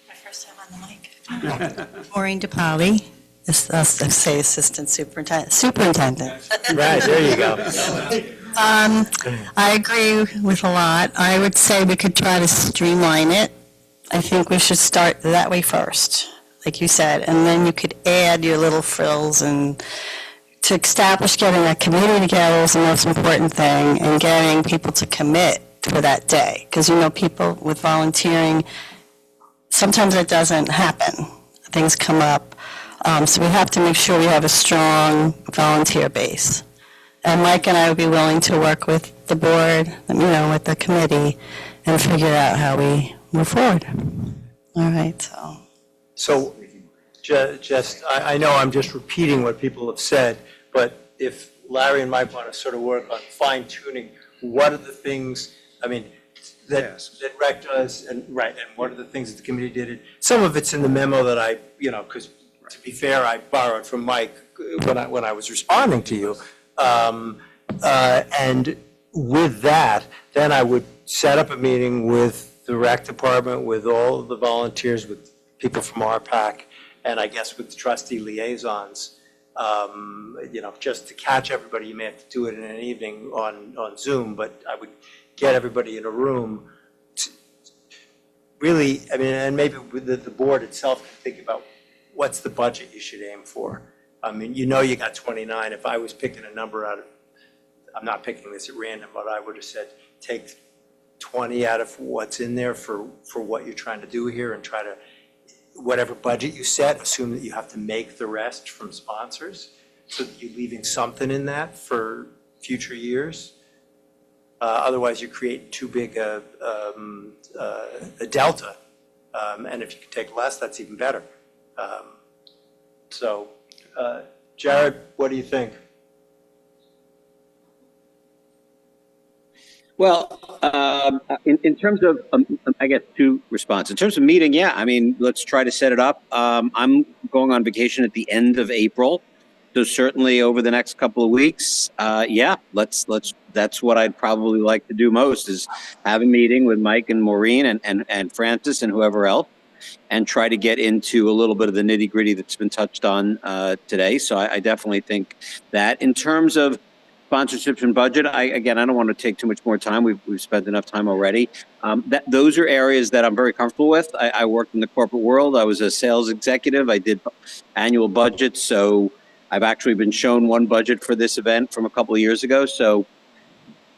My first time on the mic. Maureen DePaoli, say Assistant Superintendent. Right, there you go. I agree with a lot. I would say we could try to streamline it. I think we should start that way first, like you said, and then you could add your little frills. And to establish getting a committee together is the most important thing, and getting people to commit for that day. Because, people with volunteering, sometimes it doesn't happen. Things come up. So we have to make sure we have a strong volunteer base. And Mike and I would be willing to work with the board, with the committee, and figure out how we move forward. All right, so. So, I know I'm just repeating what people have said, but if Larry and Mike want to sort of work on fine tuning, what are the things, that rec does, and what are the things that the committee did? Some of it's in the memo that I, because to be fair, I borrowed from Mike when I was responding to you. And with that, then I would set up a meeting with the rec department, with all of the volunteers, with people from RPAC, and I guess with the trustee liaisons, just to catch everybody. You may have to do it in an evening on Zoom, but I would get everybody in a room to really, and maybe with the board itself can think about what's the budget you should aim for. You got 29. If I was picking a number out of, I'm not picking this at random, but I would have said, take 20 out of what's in there for what you're trying to do here, and try to, whatever budget you set, assume that you have to make the rest from sponsors, so that you're leaving something in that for future years. Otherwise, you create too big a delta. And if you can take less, that's even better. Jared, what do you think? Well, in terms of, I guess, two responses. In terms of meeting, let's try to set it up. I'm going on vacation at the end of April. So certainly over the next couple of weeks, that's what I'd probably like to do most, is have a meeting with Mike and Maureen and Francis and whoever else, and try to get into a little bit of the nitty gritty that's been touched on today. So I definitely think that. In terms of sponsorships and budget, I don't want to take too much more time. We've spent enough time already. Those are areas that I'm very comfortable with. I worked in the corporate world. I was a sales executive. I did annual budgets. So I've actually been shown one budget for this event from a couple of years ago. So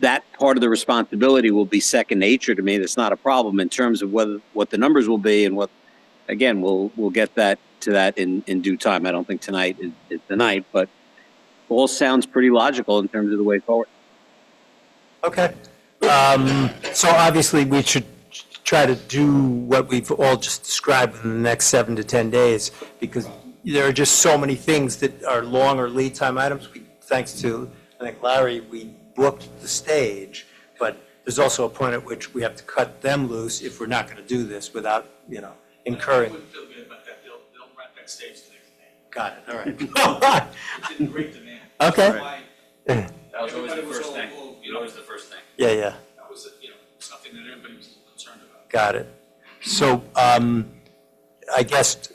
that part of the responsibility will be second nature to me. That's not a problem. In terms of what the numbers will be, and we'll get to that in due time. I don't think tonight is the night, but all sounds pretty logical in terms of the way forward. Okay. So obviously, we should try to do what we've all just described in the next 7 to 10 days, because there are just so many things that are longer lead time items. Thanks to, I think, Larry, we booked the stage, but there's also a point at which we have to cut them loose if we're not going to do this without, incurring. I wouldn't feel good about that. They'll rent that stage the next day. Got it, all right. It's in great demand. Okay. That's why That was always the everybody was first all- thing. all, Always the first thing. Yeah. That was, something that everybody was concerned about. Got it. So, I guess,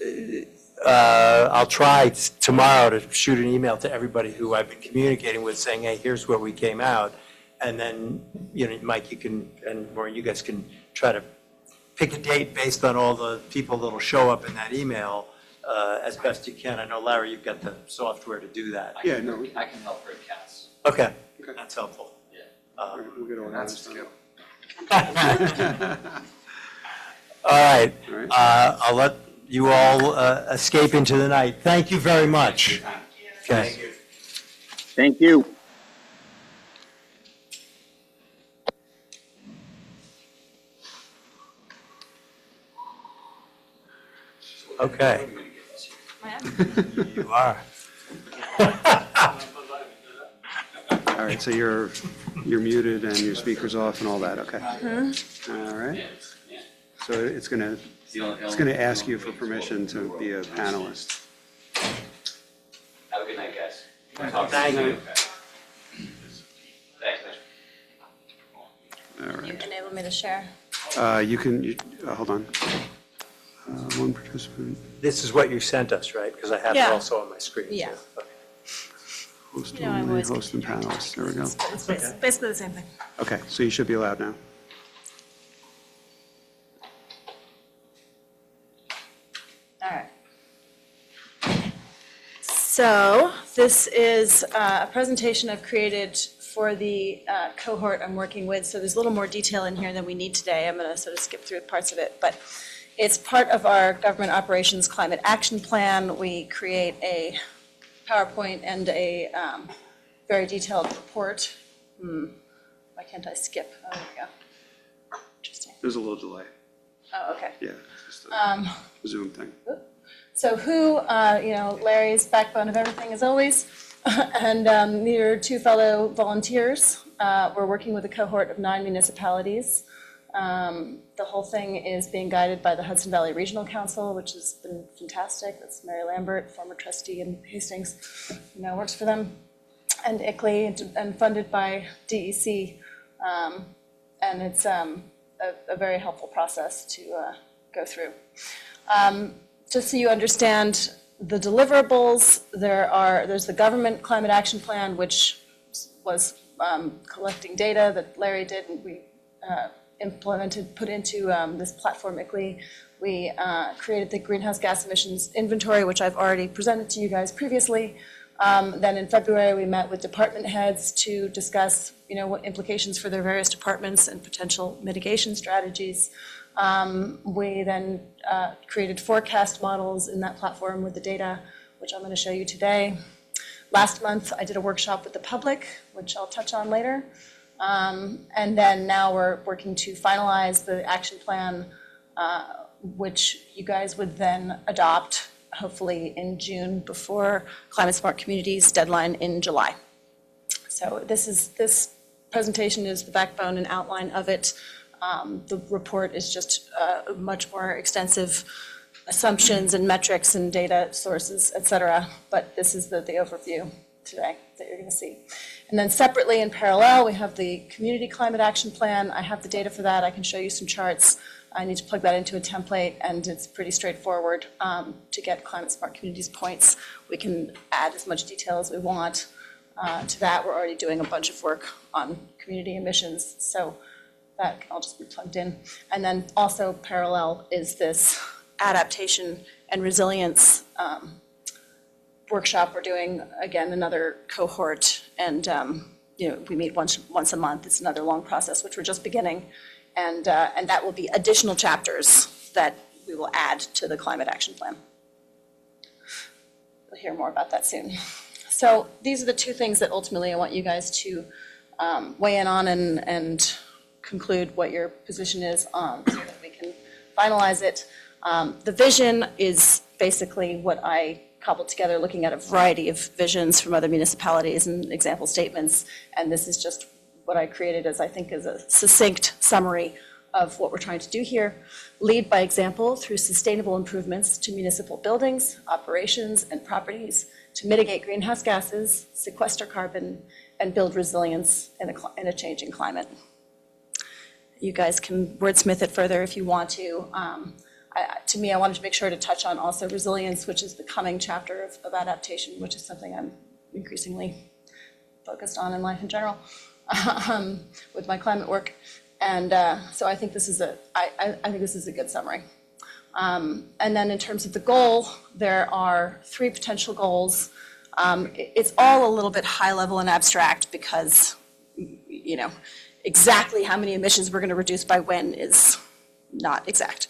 I'll try tomorrow to shoot an email to everybody who I've been communicating with, saying, hey, here's where we came out. And then, Mike, you can, and Maureen, you guys can try to pick a date based on all the people that'll show up in that email, as best you can. I know, Larry, you've got the software to do that. Yeah, no, I can help her cast. Okay, that's helpful. we'll get all that stuff. All right, All right. I'll let you all escape into the night. Thank you very much. Okay. Thank you. Okay. You are. All right, so you're muted and your speaker's off and all that, okay? All right. So it's gonna ask you for permission to be a panelist. Have a good night, guys. Thank you. Thanks. All Can you right. enable me to share? Hold on. One participant, This is what you sent us, right? Because I have it Yeah. also on my screen. too. Yeah. Okay. host You know, I'm only, always host and confused. panelists, there we go. It's basically the same thing. Okay, so you should be allowed now. All right. So this is a presentation I've created for the cohort I'm working with, so there's a little more detail in here than we need today. I'm going to sort of skip through parts of it, but it's part of our Government Operations Climate Action Plan. We create a PowerPoint and a very detailed report. Why can't I skip? Oh, there we go. Interesting. There's a little delay. Oh, okay. Yeah, just a Zoom thing. So who, Larry's backbone of everything as always, and your two fellow volunteers. We're working with a cohort of 9 municipalities. The whole thing is being guided by the Hudson Valley Regional Council, which has been fantastic. That's Mary Lambert, former trustee in Hastings, works for them, and ICLEI, and funded by DEC. And it's a very helpful process to go through. Just so you understand the deliverables, there's the Government Climate Action Plan, which was collecting data that Larry did, and we put into this platform, ICLEI. We created the greenhouse gas emissions inventory, which I've already presented to you guys previously. Then in February, we met with department heads to discuss, what implications for their various departments and potential mitigation strategies. We then created forecast models in that platform with the data, which I'm going to show you today. Last month, I did a workshop with the public, which I'll touch on later. And then now we're working to finalize the action plan, which you guys would then adopt, hopefully in June, before Climate Smart Communities deadline in July. So this presentation is the backbone and outline of it. The report is just much more extensive assumptions and metrics and data sources, et cetera. But this is the overview today that you're going to see. And then separately in parallel, we have the Community Climate Action Plan. I have the data for that. I can show you some charts. I need to plug that into a template, and it's pretty straightforward to get Climate Smart Communities points. We can add as much detail as we want to that. We're already doing a bunch of work on community emissions, so that can all just be plugged in. And then also parallel is this adaptation and resilience workshop. We're doing, again, another cohort, and we meet once a month. It's another long process, which we're just beginning. And that will be additional chapters that we will add to the Climate Action Plan. We'll hear more about that soon. So these are the two things that ultimately I want you guys to weigh in on and conclude what your position is on, so that we can finalize it. The vision is basically what I cobbled together looking at a variety of visions from other municipalities and example statements, and this is just what I created as I think is a succinct summary of what we're trying to do here. Lead by example through sustainable improvements to municipal buildings, operations, and properties to mitigate greenhouse gases, sequester carbon, and build resilience in a changing climate. You guys can wordsmith it further if you want to. To me, I wanted to make sure to touch on also resilience, which is the coming chapter of adaptation, which is something I'm increasingly focused on in life in general. With my climate work, and so I think this is I think this is a good summary. And then in terms of the goal, there are 3 potential goals. It's all a little bit high level and abstract because exactly how many emissions we're going to reduce by when is not exact.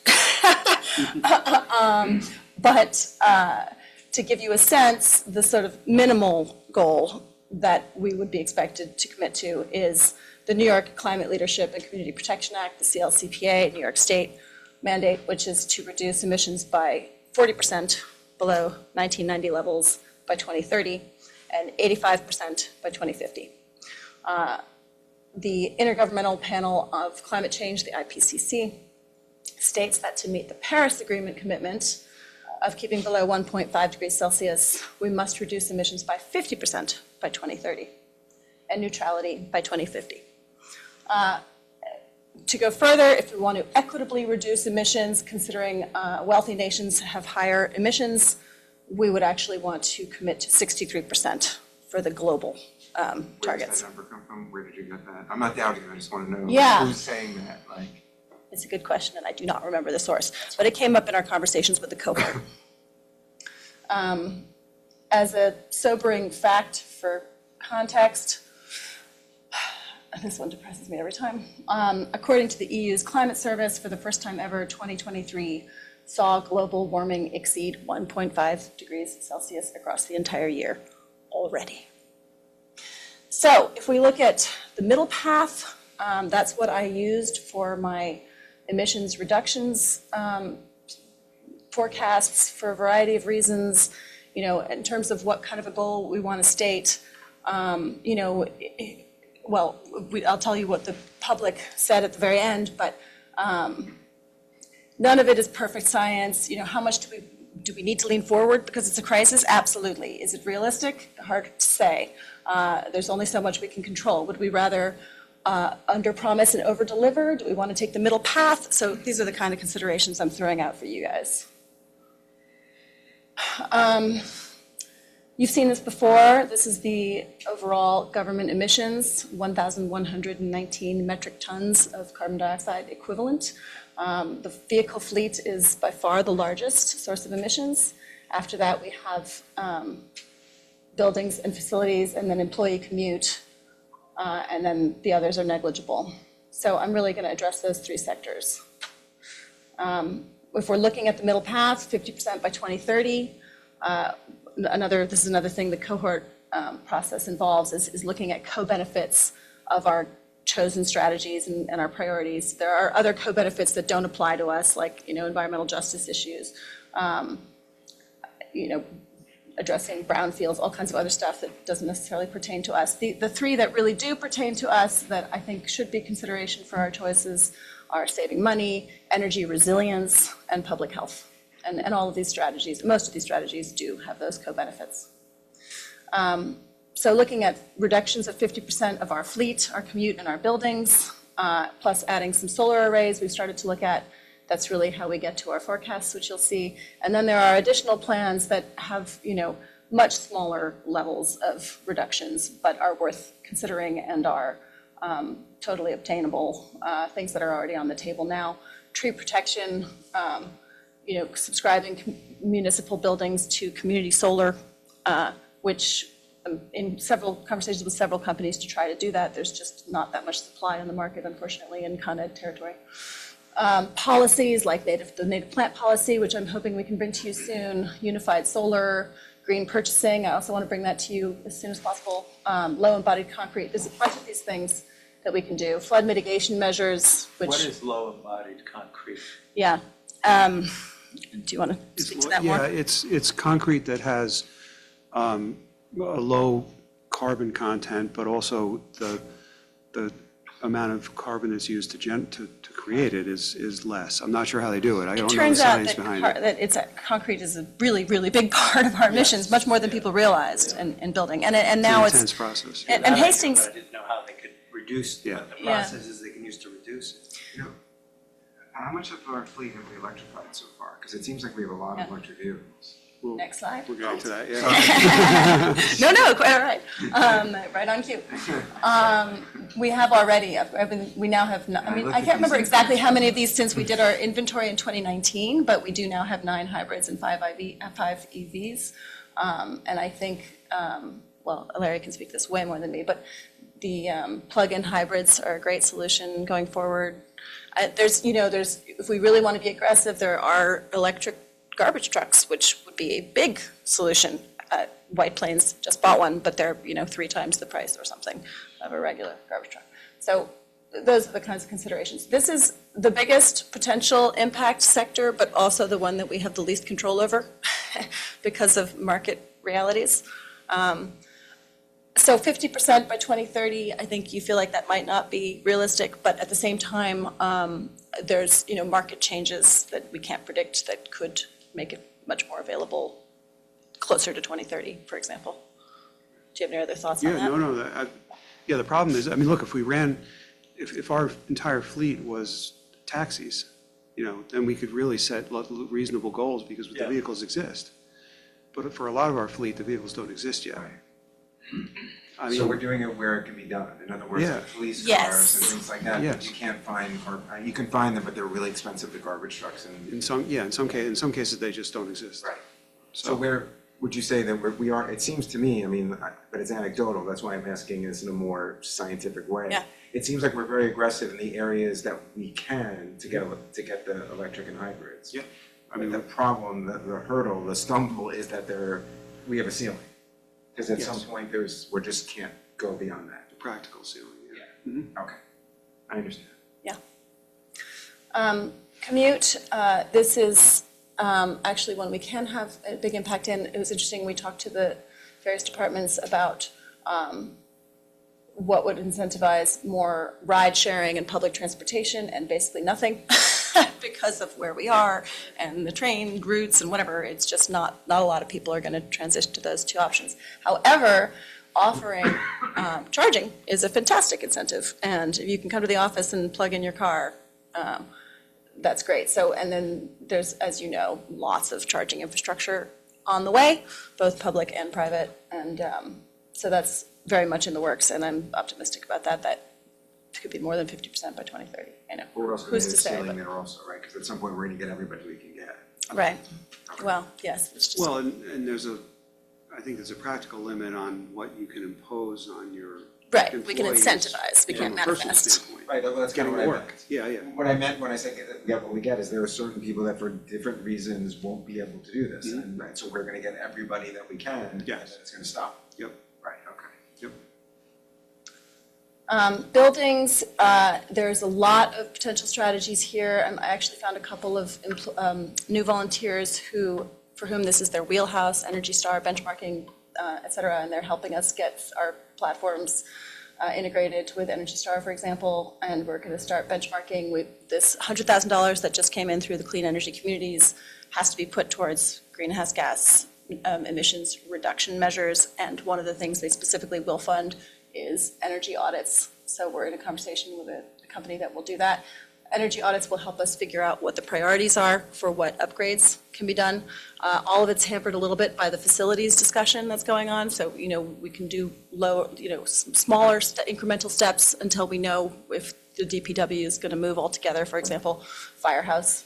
But to give you a sense, the sort of minimal goal that we would be expected to commit to is the New York Climate Leadership and Community Protection Act, the CLCPA, New York State mandate, which is to reduce emissions by 40% below 1990 levels by 2030 and 85% by 2050. The Intergovernmental Panel of Climate Change, the IPCC, states that to meet the Paris Agreement commitment of keeping below 1.5 degrees Celsius, we must reduce emissions by 50% by 2030 and neutrality by 2050. To go further, if we want to equitably reduce emissions, considering wealthy nations have higher emissions, we would actually want to commit to 63% for the global Where does targets. that number come from? Where did you get that? I'm not doubting it, I just want to know Yeah. who's saying that, like. It's a good question, and I do not remember the source, but it came up in our conversations with the cohort. As a sobering fact for context, this one depresses me every time. According to the EU's climate service, for the first time ever, 2023 saw global warming exceed 1.5 degrees Celsius across the entire year already. So if we look at the middle path, that's what I used for my emissions reductions forecasts for a variety of reasons, you know, in terms of what kind of a goal we want to state. You know, well, I'll tell you what the public said at the very end, but none of it is perfect science. You know, how much do we need to lean forward because it's a crisis? Absolutely. Is it realistic? Hard to say. There's only so much we can control. Would we rather under-promise and over-deliver? Do we want to take the middle path? So these are the kind of considerations I'm throwing out for you guys. You've seen this before. This is the overall government emissions, 1,119 metric tons of carbon dioxide equivalent. The vehicle fleet is by far the largest source of emissions. After that, we have buildings and facilities, and then employee commute, and then the others are negligible. So I'm really going to address those three sectors. If we're looking at the middle path, 50% by 2030, this is another thing the cohort process involves, is looking at co-benefits of our chosen strategies and our priorities. There are other co-benefits that don't apply to us, like, you know, environmental justice issues, you know, addressing brownfields, all kinds of other stuff that doesn't necessarily pertain to us. The three that really do pertain to us that I think should be consideration for our choices are saving money, energy resilience, and public health. And all of these strategies, most of these strategies do have those co-benefits. So looking at reductions of 50% of our fleet, our commute, and our buildings, plus adding some solar arrays we've started to look at, that's really how we get to our forecasts, which you'll see. And then there are additional plans that have, you know, much smaller levels of reductions, but are worth considering and are totally obtainable, things that are already on the table now. Tree protection, you know, subscribing municipal buildings to community solar, which in several conversations with several companies to try to do that, there's just not that much supply on the market, unfortunately, in Con Ed territory. Policies like the native plant policy, which I'm hoping we can bring to you soon, unified solar, green purchasing, I also want to bring that to you as soon as possible. Low embodied concrete, there's a bunch of these things that we can do. Flood mitigation measures, which. What is low embodied concrete? Yeah. Do you want to speak to that more? Yeah, it's concrete that has a low carbon content, but also the amount of carbon that's used to create it is less. I'm not sure how they do it. I don't know the Turns out science behind it. that concrete is a really, really big part of our emissions, much more than people realized in building. And now It's an it's. intense process. And Hastings, I didn't know how they could reduce, Yeah. what the Yeah. processes they can use to reduce it. You know, how much of our fleet have we electrified so far? Because it seems like we have a lot of Yeah. electric vehicles. next slide. We're getting to that, yeah. No, quite all right. Right on cue. We have already, we now have, I can't remember exactly how many of these since we did our inventory in 2019, but we do now have 9 hybrids and 5 EVs. And I think, well, Larry can speak this way more than me, but the plug-in hybrids are a great solution going forward. If we really want to be aggressive, there are electric garbage trucks, which would be a big solution. White Plains just bought one, but they're 3 times the price or something of a regular garbage truck. So those are the kinds of considerations. This is the biggest potential impact sector, but also the one that we have the least control over because of market realities. So 50% by 2030, I think you feel like that might not be realistic, but at the same time, there's market changes that we can't predict that could make it much more available closer to 2030, for example. Do you have any other thoughts on that? Yeah, the problem is, look, if our entire fleet was taxis, then we could really set reasonable goals because the vehicles exist. But for a lot of our fleet, the vehicles don't exist yet. So we're doing it where it can be done. In other words, Yeah. like police Yes. cars and things like that. Yes. You can't find, or you can find them, but they're really expensive, the garbage trucks and. In some cases, they just don't exist. Right. So where would you say that we are, it seems to me, I mean, but it's anecdotal, that's why I'm asking this in a more scientific way. Yeah. It seems like we're very aggressive in the areas that we can to get the electric and hybrids. Yeah. I mean, the problem, the hurdle, the stumble is that we have a ceiling. Because at some Yes. point, we just can't go beyond that. The practical ceiling, yeah. Okay, I understand. Commute, this is actually one we can have a big impact in. It was interesting, we talked to the various departments about what would incentivize more ride sharing and public transportation, and basically nothing because of where we are and the train routes and whatever. It's just not a lot of people are going to transition to those two options. However, offering charging is a fantastic incentive, and if you can come to the office and plug in your car, that's great. So, and then there's, as you know, lots of charging infrastructure on the way, both public and private, and so that's very much in the works, and I'm optimistic about that. That could be more than 50% by 2030. I know. We're also going Who's to to hit a say? ceiling But, there also, right? Because at some point, we're going to get everybody we can get. right. Well, yes. It's just, Well, and I think there's a practical limit on what you can impose on your right. We can employees incentivize. We from can't a personal manifest. standpoint. Right, well, that's kind of Getting what I work. meant. Yeah, yeah. What I meant when I say get what we get is there are certain people that for different reasons won't be able to do this. And right, so we're gonna get everybody that we can. And Yes. then it's gonna stop. Yep, Right, okay. yep. Buildings, there's a lot of potential strategies here. I actually found a couple of new volunteers for whom this is their wheelhouse, Energy Star, benchmarking, et cetera, and they're helping us get our platforms integrated with Energy Star, for example, and we're going to start benchmarking with this $100,000 that just came in through the Clean Energy Communities has to be put towards greenhouse gas emissions reduction measures, and one of the things they specifically will fund is energy audits. So we're in a conversation with a company that will do that. Energy audits will help us figure out what the priorities are for what upgrades can be done. All of it's hampered a little bit by the facilities discussion that's going on. So, we can do smaller incremental steps until we know if the DPW is going to move altogether. For example, firehouse,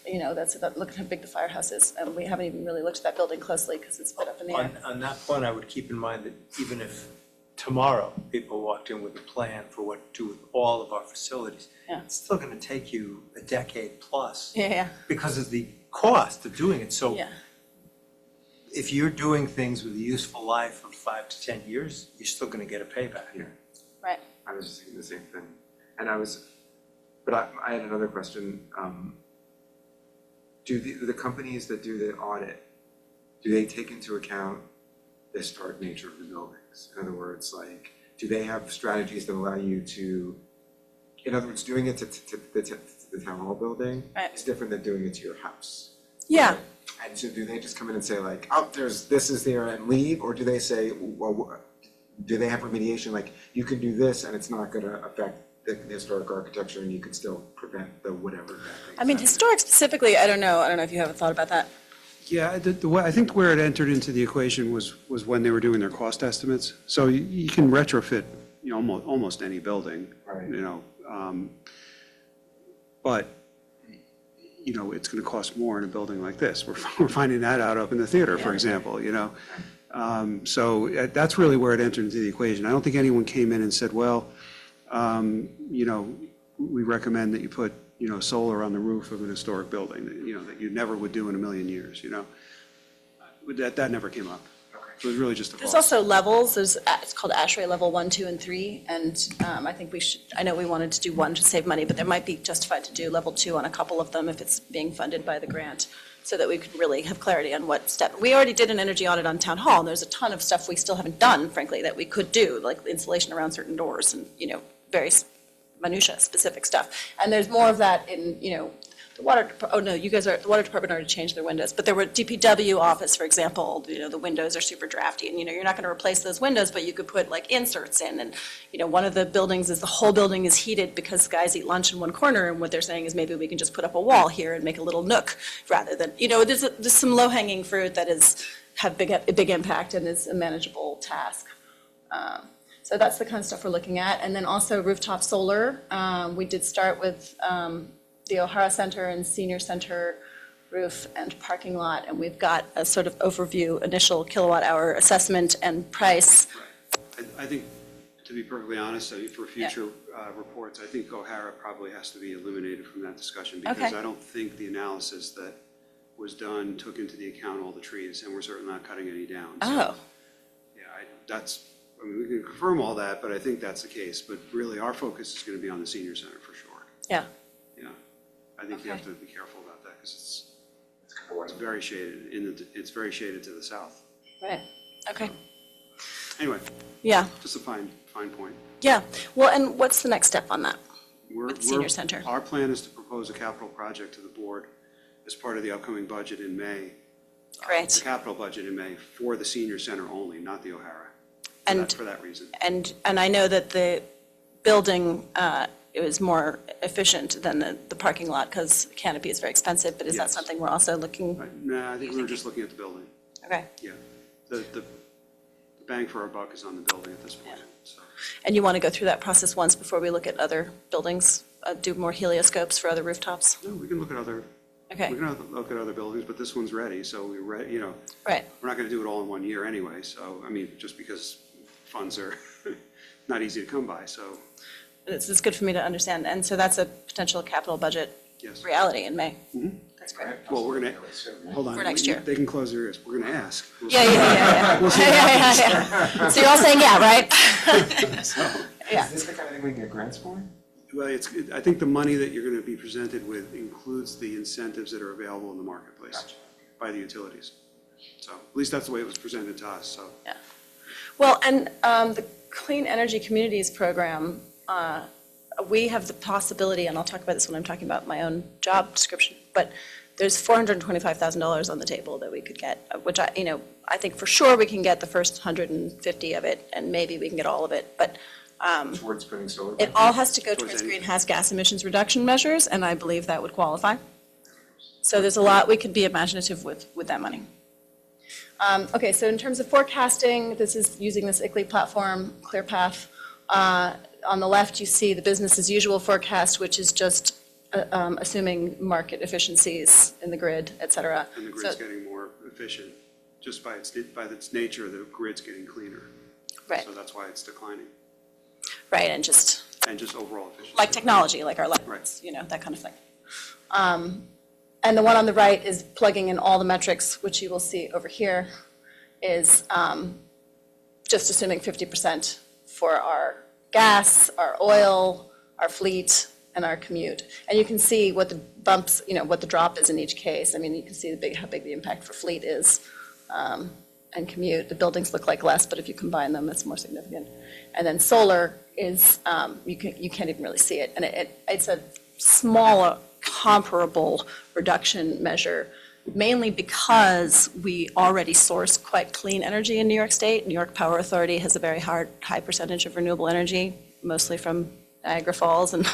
look at how big the firehouse is. And we haven't even really looked at that building closely because it's a bit up in the air. On that point, I would keep in mind that even if tomorrow people walked in with a plan for what to do with all of our facilities, Yeah. it's still going to take you a decade plus Yeah, because of the cost of doing it. So yeah. if you're doing things with a useful life of 5 to 10 years, you're still going to get a payback. Yeah, Right. I was just thinking the same thing. And but I had another question. Do the companies that do the audit, do they take into account the historic nature of the buildings? In other words, like, do they have strategies that allow you to, in other words, doing it to the town hall building Right. is different than doing it to your house? Yeah. And so do they just come in and say like, oh, this is there and leave? Or do they say, well, do they have remediation, like, you can do this and it's not gonna affect the historic architecture and you can still prevent the whatever bad things? I mean, historic specifically, I don't know if you haven't thought about that. Yeah, the way, I think where it entered into the equation was when they were doing their cost estimates. So you can retrofit, almost any building, Right. But, it's going to cost more in a building like this. We're finding that out up in the theater, for example, So that's really where it entered into the equation. I don't think anyone came in and said, well, we recommend that you put, solar on the roof of an historic building, that you never would do in a million years, That never came up. So it was really just a There's cost. also levels. It's called ASHRAE level 1, 2, and 3. And I think I know we wanted to do 1 to save money, but there might be justified to do level 2 on a couple of them if it's being funded by the grant, so that we could really have clarity on what step. We already did an energy audit on Town Hall, and there's a ton of stuff we still haven't done, frankly, that we could do, like insulation around certain doors and, very minutia specific stuff. And there's more of that in, the water, the water department already changed their windows, but there were DPW office, for example, the windows are super drafty, and, you're not gonna replace those windows, but you could put like inserts in, and, one of the buildings is the whole building is heated because guys eat lunch in one corner, and what they're saying is maybe we can just put up a wall here and make a little nook, rather than, there's some low-hanging fruit that have a big impact and is a manageable task. So that's the kind of stuff we're looking at, and then also rooftop solar. We did start with the O'Hara Center and Senior Center roof and parking lot, and we've got a sort of overview, initial kilowatt hour assessment and price. I think, to be perfectly honest, I mean, for future reports, I think O'Hara probably has to be eliminated from that discussion because Okay. I don't think the analysis that was done took into the account all the trees, and we're certainly not cutting any down. So, Oh, yeah, I mean, we can confirm all that, but I think that's the case. But really, our focus is going to be on the senior center for sure. yeah, Yeah, I think you have Okay. to be careful about that because it's very shaded, it's very shaded to the south. right, okay, Anyway, yeah, just a fine point. yeah. Well, and what's the next step on that? We're- With senior we're- center. Our plan is to propose a capital project to the board as part of the upcoming budget in May. The Great. capital budget in May for the senior center only, not the O'Hara. And- For that reason. And I know that the building, it was more efficient than the parking lot because canopy is very expensive, but is that Yes. something we're also looking? Nah, I think we were just looking at the building. Okay. Yeah. The bang for our buck is on the building at this point, so. And you want to go through that process once before we look at other buildings, do more helioscopes for other rooftops? No, we can look at other, Okay, we can look at other buildings, but this one's ready, so we're ready, you know, right, we're not gonna do it all in 1 year anyway, so, I mean, just because funds are not easy to come by, so, it's good for me to understand. And so that's a potential capital budget yes. reality in May. That's great. Well, we're gonna, hold on. For next year. They can close their ears, we're gonna ask. We'll Yeah, see. yeah. Yeah. So you're all saying yeah, right? Yeah. Is this the kind of thing we can get grants for? Well, I think the money that you're gonna be presented with includes the incentives that are available in the marketplace by the utilities. So, at least that's the way it was presented to us, so. Well, and the Clean Energy Communities Program, we have the possibility, and I'll talk about this when I'm talking about my own job description, but there's $425,000 on the table that we could get, which I think for sure we can get the first 150 of it, and maybe we can get all of it, but Towards putting solar? it all has to go Towards towards anything. greenhouse gas emissions reduction measures, and I believe that would qualify. So there's a lot we could be imaginative with that money. Okay, so in terms of forecasting, this is using this ICLEI platform, ClearPath. On the left, you see the business as usual forecast, which is just assuming market efficiencies in the grid, et cetera. And the grid's getting more efficient, just by its nature, the grid's getting cleaner. Right, So that's why it's declining, right, and just and just overall efficiency. like technology, like our lights, Right. that kind of thing. And the one on the right is plugging in all the metrics, which you will see over here, is just assuming 50% for our gas, our oil, our fleet, and our commute. And you can see what the bumps, what the drop is in each case. I mean, you can see how big the impact for fleet is, and commute. The buildings look like less, but if you combine them, it's more significant. And then solar is, you can't even really see it. And it's a smaller, comparable reduction measure, mainly because we already source quite clean energy in New York State. New York Power Authority has a very high percentage of renewable energy, mostly from Niagara Falls and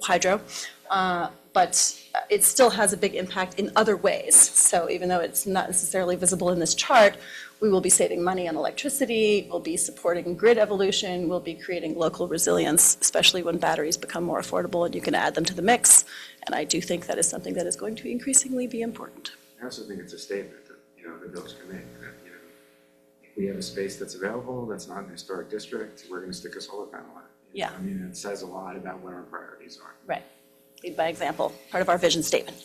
hydro. But it still has a big impact in other ways. So even though it's not necessarily visible in this chart, we will be saving money on electricity, we'll be supporting grid evolution, we'll be creating local resilience, especially when batteries become more affordable and you can add them to the mix. And I do think that is something that is going to increasingly be important. I also think it's a statement that, the village can make, that, if we have a space that's available, that's not an historic district, we're gonna stick a solar panel on it. Yeah. I mean, it says a lot about what our priorities are. Right. Lead by example, part of our vision statement.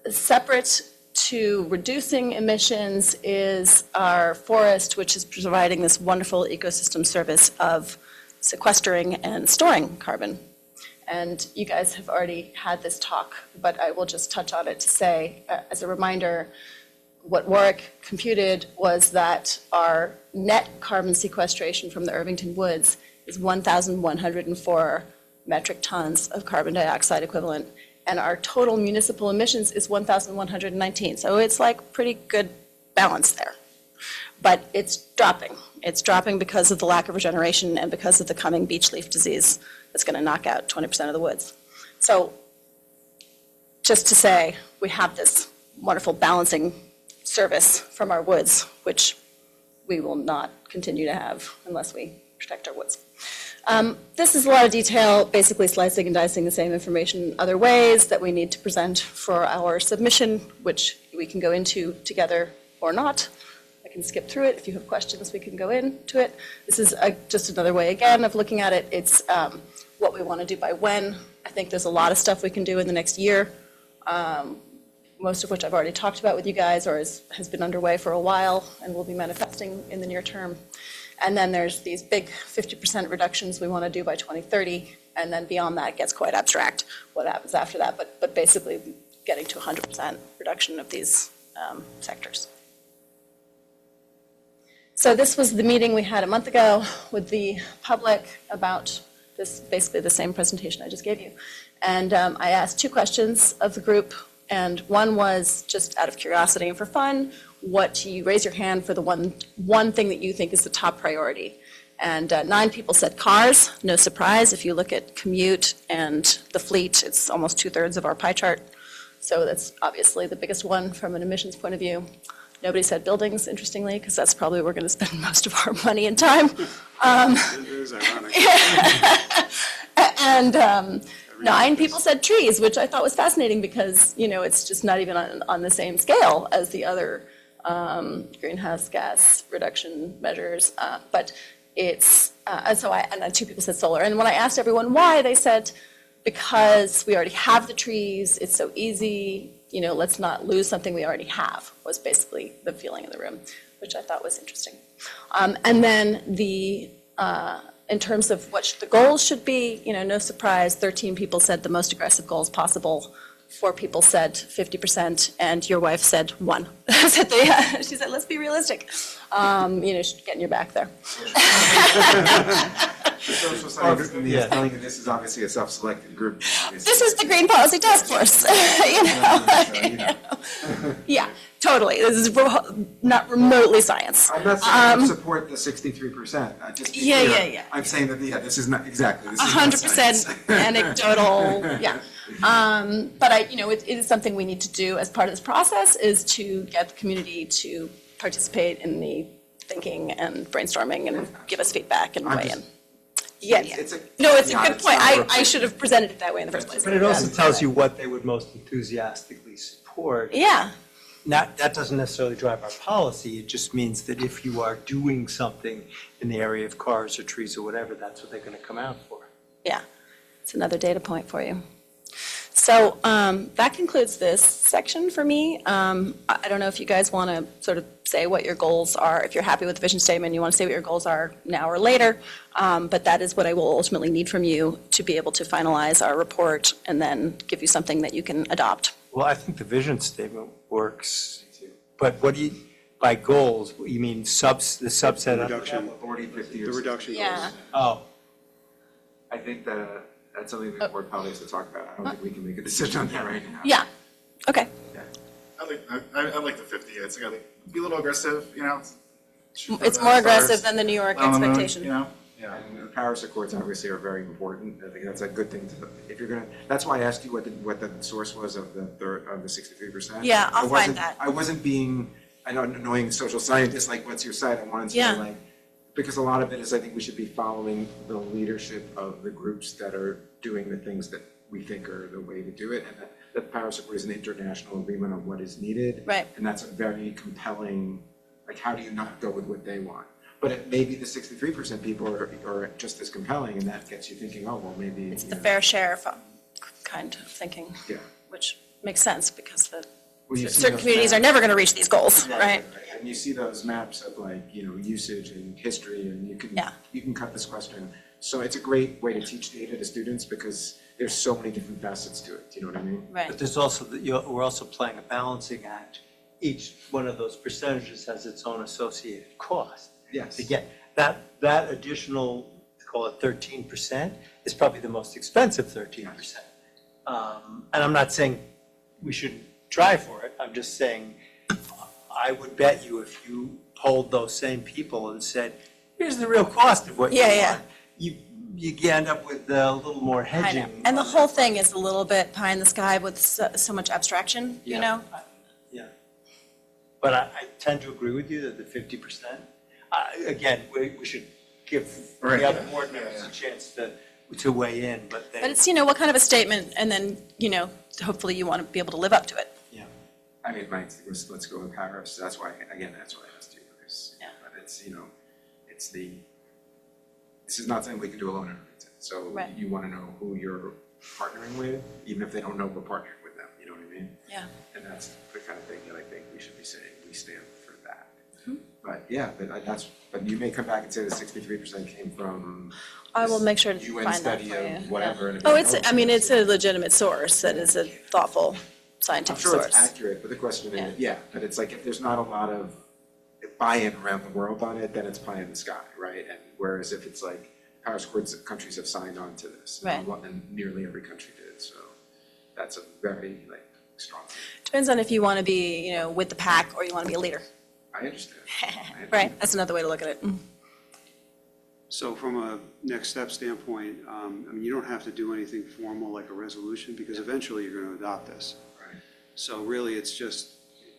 Separate to reducing emissions is our forest, which is providing this wonderful ecosystem service of sequestering and storing carbon. And you guys have already had this talk, but I will just touch on it to say, as a reminder, what Warwick computed was that our net carbon sequestration from the Irvington Woods is 1,104 metric tons of carbon dioxide equivalent, and our total municipal emissions is 1,119. So it's like pretty good balance there. But it's dropping. It's dropping because of the lack of regeneration and because of the coming beech leaf disease that's going to knock out 20% of the woods. So just to say, we have this wonderful balancing service from our woods, which we will not continue to have unless we protect our woods. This is a lot of detail, basically slicing and dicing the same information in other ways that we need to present for our submission, which we can go into together or not. I can skip through it. If you have questions, we can go into it. This is just another way, again, of looking at it. It's what we want to do by when. I think there's a lot of stuff we can do in the next year, most of which I've already talked about with you guys or has been underway for a while and will be manifesting in the near term. And then there's these big 50% reductions we want to do by 2030, and then beyond that, it gets quite abstract, what happens after that, but basically getting to 100% reduction of these sectors. So this was the meeting we had a month ago with the public about this, basically the same presentation I just gave you. And I asked 2 questions of the group, and one was just out of curiosity and for fun, what you raise your hand for the one thing that you think is the top priority. And 9 people said cars, no surprise. If you look at commute and the fleet, it's almost 2/3 of our pie chart. So that's obviously the biggest one from an emissions point of view. Nobody said buildings, interestingly, because that's probably where we're going to spend most of our money and time. It is ironic. And 9 people said trees, which I thought was fascinating because, it's just not even on the same scale as the other greenhouse gas reduction measures. But it's, and 2 people said solar. And when I asked everyone why, they said, because we already have the trees, it's so easy, let's not lose something we already have, was basically the feeling in the room, which I thought was interesting. And then in terms of what the goals should be, no surprise, 13 people said the most aggressive goals possible. 4 people said 50%, and your wife said 1. She said, let's be realistic. Get in your back there. The social scientists in me is telling you this is obviously a self-selected group. This is the Green Policy Task Force, Yeah, totally. This is not remotely science. I'm not saying I support the 63%. Just be Yeah, clear. yeah, yeah. I'm saying that, this is not, exactly, this is not 100% science. anecdotal, yeah. But it is something we need to do as part of this process, is to get the community to participate in the thinking and brainstorming and give us feedback and weigh in. Yeah, yeah. it's a No, it's a caveat, good it's point. not a I should have presented it that way in the first place. But it also tells you what they would most enthusiastically support. Yeah, That doesn't necessarily drive our policy, it just means that if you are doing something in the area of cars or trees or whatever, that's what they're gonna come out for. yeah. It's another data point for you. So that concludes this section for me. I don't know if you guys want to sort of say what your goals are, if you're happy with the vision statement, you want to say what your goals are now or later, but that is what I will ultimately need from you to be able to finalize our report and then give you something that you can adopt. Well, I think the vision statement works, but what do you, by goals, you mean the subset of? Reduction. 40, 50, The or reduction goals. Yeah. Oh, I think that that's something the board probably has to talk about. I don't think we can make a decision on that right now. Yeah, okay. I like the 50. It's like, be a little aggressive, shoot for It's the more stars. aggressive than the New York On the moon, expectation. Yeah. And the Paris Accords obviously are very important. I think that's a good thing to, if you're gonna, that's why I asked you what the source was of the 63%. Yeah, I'll I wasn't- find that. I wasn't being, I know, annoying social scientist, like, what's your site? I wanted to be Yeah. like, because a lot of it is, I think we should be following the leadership of the groups that are doing the things that we think are the way to do it. And that the Paris Accord is an international agreement on what is needed. Right. And that's a very compelling, like, how do you not go with what they want? But it maybe the 63% people are just as compelling, and that gets you thinking, oh, well, maybe. It's you the know, fair share kind of thinking, Yeah. which makes sense because Well, you see certain those communities are maps. never going to reach these goals, right? And you see those maps of, like, usage and history, and Yeah. you can cut this question. So it's a great way to teach data to students because there's so many different facets to it, do you know what I mean? Right. but there's also, we're also playing a balancing act. Each one of those percentages has its own associated cost. Yes. To get that additional, call it 13%, is probably the most expensive 13%. And I'm not saying we shouldn't try for it, I'm just saying, I would bet you if you polled those same people and said, here's the real cost of what you Yeah, yeah. want, you end up with a little more I hedging. know. And the on that whole front. thing is a little bit pie in the sky with so much abstraction, you Yeah. know? Yeah. But I tend to agree with you that the 50%, again, we should give Right. the other board members a chance to weigh in, but But they, it's, what kind of a statement, and then, hopefully you want to be able to live up to it. I mean, Mike, let's go with Paris. That's why I asked you, because, Yeah. but it's, this is not something we can do alone in Irvington. So Right. you want to know who you're partnering with, even if they don't know we're partnering with them, you know what I mean? Yeah. And that's the kind of thing that I think we should be saying, we stand for that. Mm-hmm. But yeah, but you may come back and say the 63% came from I will this make sure to UN find that study for you. of whatever. and Oh, everything else. it's a legitimate source that is a thoughtful I'm scientific sure it's source. accurate, but the question Yeah. is, but it's like if there's not a lot of buy-in around the world on it, then it's pie in the sky, right? And whereas if it's like Paris Accords, countries have signed on to this. Right. And nearly every country did, so that's a very strong thing. Depends on if you want to be, with the pack or you want to be a leader. I understand. Right, that's another way to look at it. So from a next step standpoint, you don't have to do anything formal like a resolution, because eventually you're going to adopt this. Right. So really, it's just,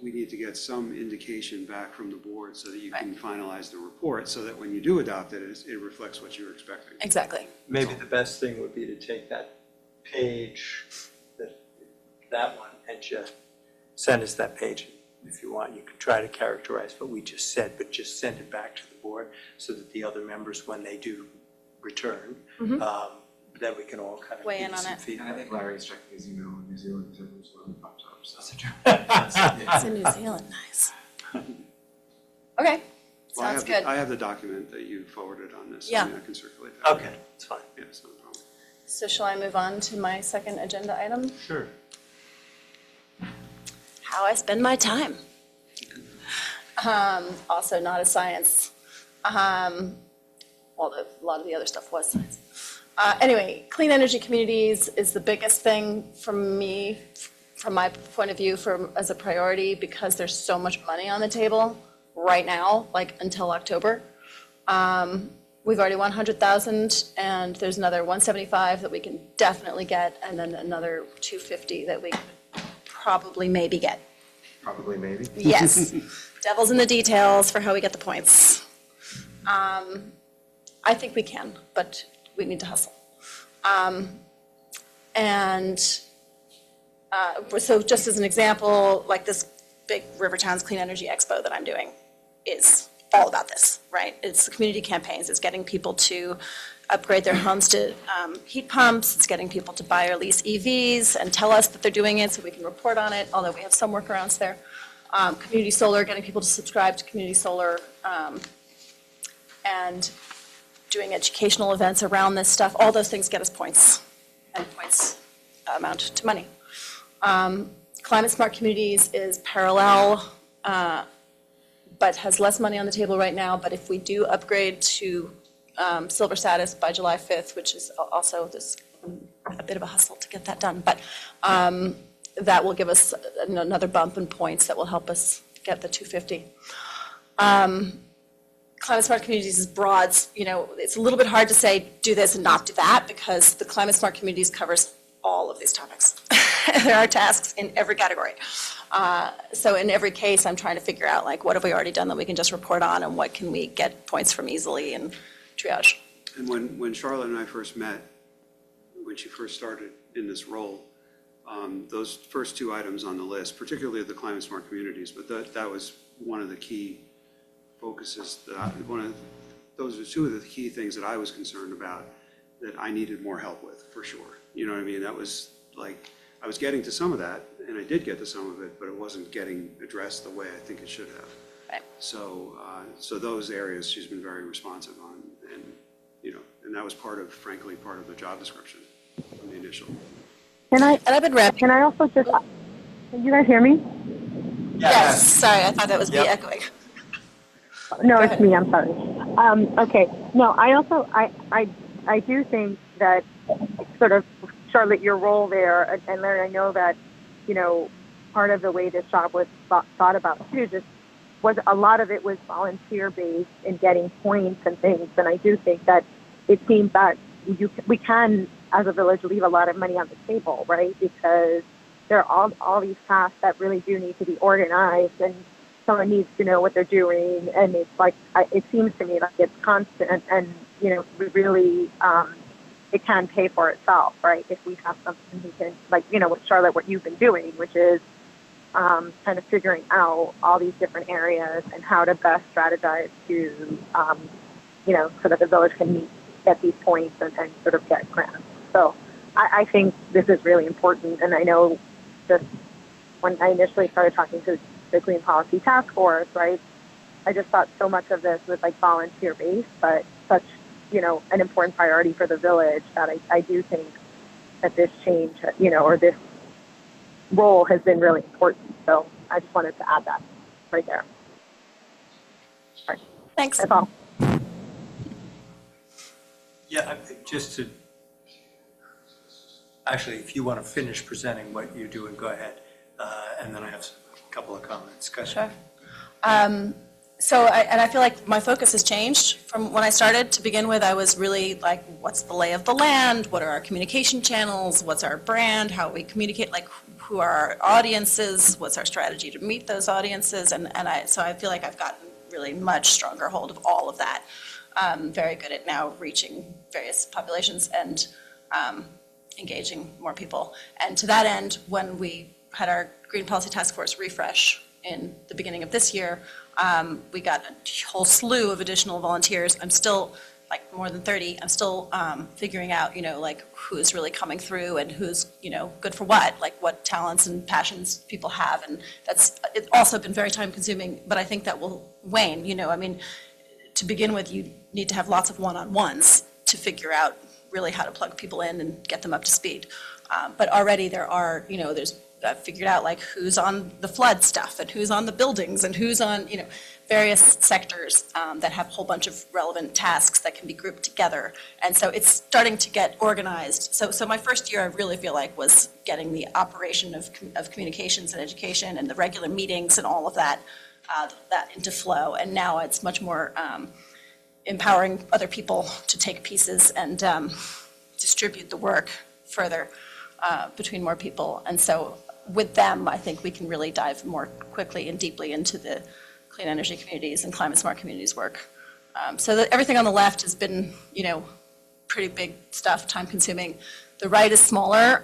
we need to get some indication back from the board so that you can finalize the report, so that when you do adopt it, it reflects what you're expecting. Exactly. maybe the best thing would be to take that page, that one, and just send us that page if you want. You can try to characterize what we just said, but just send it back to the board so that the other members, when they do return, then we can all kind of Weigh in give on some it. And I feedback. think Larry's checking his email in New Zealand, because every once in a while it pops up, so. It's in New Zealand, nice. Okay, Well, sounds good. I have the document that you forwarded on this. Yeah. I can circulate that. Okay, it's fine. Yeah, it's no problem. So shall I move on to my second agenda item? Sure. How I spend my time. Also not a science. Although a lot of the other stuff was science. Anyway, clean energy communities is the biggest thing from me, from my point of view, as a priority, because there's so much money on the table right now, until October. We've already won 100,000, and there's another 175 that we can definitely get, and then another 250 that we could probably maybe get. Probably, maybe. Yes, devil's in the details for how we get the points. I think we can, but we need to hustle. So just as an example, this big River Towns Clean Energy Expo that I'm doing is all about this, right? It's the community campaigns, it's getting people to upgrade their homes to heat pumps, it's getting people to buy or lease EVs and tell us that they're doing it so we can report on it, although we have some workarounds there. Community solar, getting people to subscribe to community solar, and doing educational events around this stuff. All those things get us points, and points amount to money. Climate Smart Communities is parallel, but has less money on the table right now. But if we do upgrade to silver status by July 5th, which is also a bit of a hustle to get that done, but that will give us another bump in points that will help us get the 250. Climate Smart Communities is broad, it's a little bit hard to say do this and not do that, because the Climate Smart Communities covers all of these topics. There are tasks in every category. So in every case, I'm trying to figure out what have we already done that we can just report on, and what can we get points from easily and triage. And when Charlotte and I first met, when she first started in this role, those first two items on the list, particularly the Climate Smart Communities, but that was one of the key focuses, those are two of the key things that I was concerned about, that I needed more help with, for sure. You know what I mean? That was I was getting to some of that, and I did get to some of it, but it wasn't getting addressed the way I think it should have. Right. So those areas she's been very responsive on, and that was frankly, part of the job description from the initial. And I've been wrapping. can I also just, can you guys hear me? Yes, sorry, I thought that was me echoing. No, it's me, I'm sorry. Okay, no, I also, I do think that sort of, Charlotte, your role there, and Larry, I know that, part of the way this job was thought about too, just was a lot of it was volunteer-based in getting points and things, and I do think that it seems that we can, as a village, leave a lot of money on the table, right? Because there are all these tasks that really do need to be organized, and someone needs to know what they're doing, and it's like, it seems to me like it's constant, and, you know, we really, it can pay for itself, right? If we have something who can, like, you know, what Charlotte, what you've been doing, which is kind of figuring out all these different areas and how to best strategize to, you know, so that the village can meet at these points and sort of get grants. So I think this is really important, and I know just when I initially started talking to the Green Policy Task Force, right, I just thought so much of this was like volunteer based, but such, you know, an important priority for the village that I do think that this change, you know, or this role has been really important. So I just wanted to add that right there. All right. Thanks. That's all. Yeah, just to, actually, if you want to finish presenting what you're doing, go ahead. And then I have a couple of comments. Go ahead. Sure. So I feel like my focus has changed from when I started. To begin with, I was really like, what's the lay of the land? What are our communication channels? What's our brand? How we communicate? Like, who are our audiences? What's our strategy to meet those audiences? So I feel like I've gotten really much stronger hold of all of that. Very good at now reaching various populations and engaging more people. And to that end, when we had our Green Policy Task Force refresh in the beginning of this year, we got a whole slew of additional volunteers. I'm still, like, more than 30. I'm still figuring out, you know, like, who's really coming through and who's, you know, good for what, like what talents and passions people have. And it's also been very time consuming, but I think that will wane, you know. I mean, to begin with, you need to have lots of one-on-ones to figure out really how to plug people in and get them up to speed. But already there are, you know, I've figured out like who's on the flood stuff and who's on the buildings and who's on, you know, various sectors that have a whole bunch of relevant tasks that can be grouped together. And so it's starting to get organized. So my first year, I really feel like, was getting the operation of communications and education and the regular meetings and all of that into flow. And now it's much more empowering other people to take pieces and distribute the work further between more people. And so with them, I think we can really dive more quickly and deeply into the clean energy communities and climate smart communities work. So everything on the left has been, you know, pretty big stuff, time consuming. The right is smaller,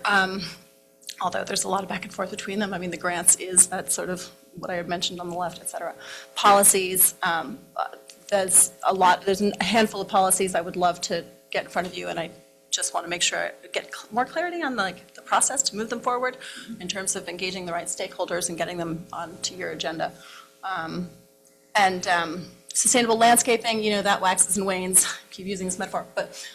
although there's a lot of back and forth between them. I mean, the grants that's sort of what I had mentioned on the left, et cetera. Policies, there's a handful of policies I would love to get in front of you, and I just want to make sure I get more clarity on the process to move them forward in terms of engaging the right stakeholders and getting them onto your agenda. Sustainable landscaping, you know, that waxes and wanes. I keep using this metaphor, but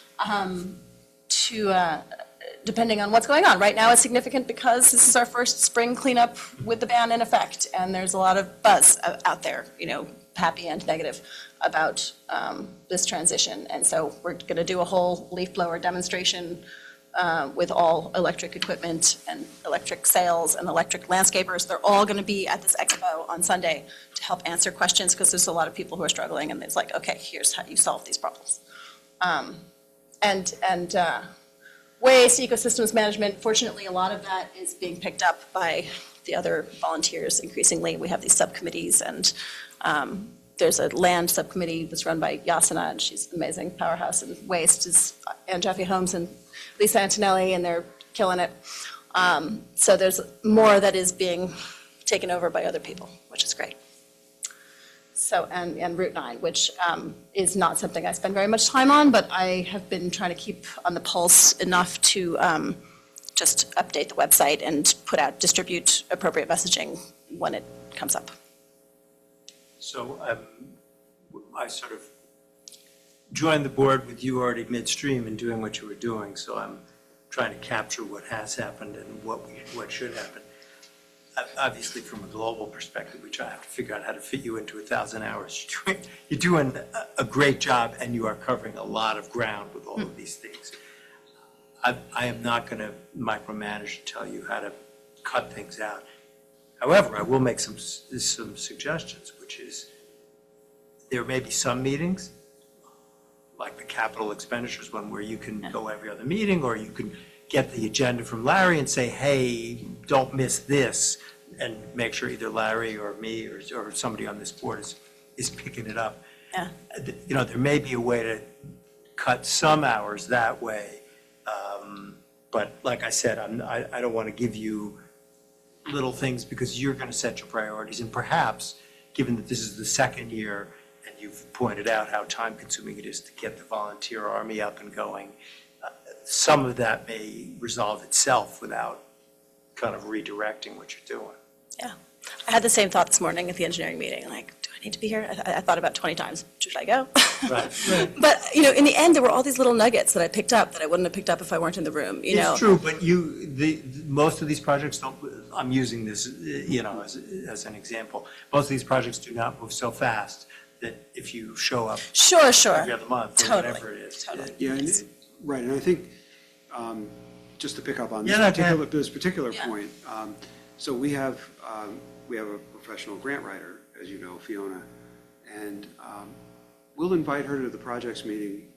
depending on what's going on. Right now it's significant because this is our first spring cleanup with the ban in effect, and there's a lot of buzz out there, you know, happy and negative, about this transition. And so we're going to do a whole leaf blower demonstration with all electric equipment and electric sails and electric landscapers. They're all going to be at this expo on Sunday to help answer questions, because there's a lot of people who are struggling, and it's like, okay, here's how you solve these problems. Waste, ecosystems management, fortunately, a lot of that is being picked up by the other volunteers increasingly. We have these subcommittees, and there's a land subcommittee that's run by Yasina, and she's an amazing powerhouse. And waste is Ann Jeffy Holmes and Lisa Antonelli, and they're killing it. So there's more that is being taken over by other people, which is great. So, and Route 9, which is not something I spend very much time on, but I have been trying to keep on the pulse enough to just update the website and distribute appropriate messaging when it comes up. So I sort of joined the board with you already midstream and doing what you were doing, so I'm trying to capture what has happened and what should happen. Obviously, from a global perspective, we have to figure out how to fit you into 1,000 hours. You're doing a great job, and you are covering a lot of ground with all of these things. I am not going to micromanage and tell you how to cut things out. However, I will make some suggestions, which is there may be some meetings, like the capital expenditures one, where you can go every other meeting, or you can get the agenda from Larry and say, hey, don't miss this. and make sure either Larry or me or somebody on this board is picking it up. Yeah. You know, there may be a way to cut some hours that way. But like I said, I don't want to give you little things because you're going to set your priorities. And perhaps, given that this is the second year, and you've pointed out how time-consuming it is to get the volunteer army up and going, some of that may resolve itself without kind of redirecting what you're doing. Yeah. I had the same thought this morning at the engineering meeting, like, do I need to be here? I thought about 20 times, should I go? Right. But, you know, in the end, there were all these little nuggets that I picked up that I wouldn't have picked up if I weren't in the room, you know? It's true, but most of these projects don't, I'm using this, you know, as an example. Most of these projects do not move so fast that if you show up Sure, every other month or Totally, whatever it is. totally. Yeah, right, and I think, just to pick up on this Yeah, no, go ahead. particular Yeah. point, so we have a professional grant writer, as you know, Fiona, and we'll invite her to the projects meeting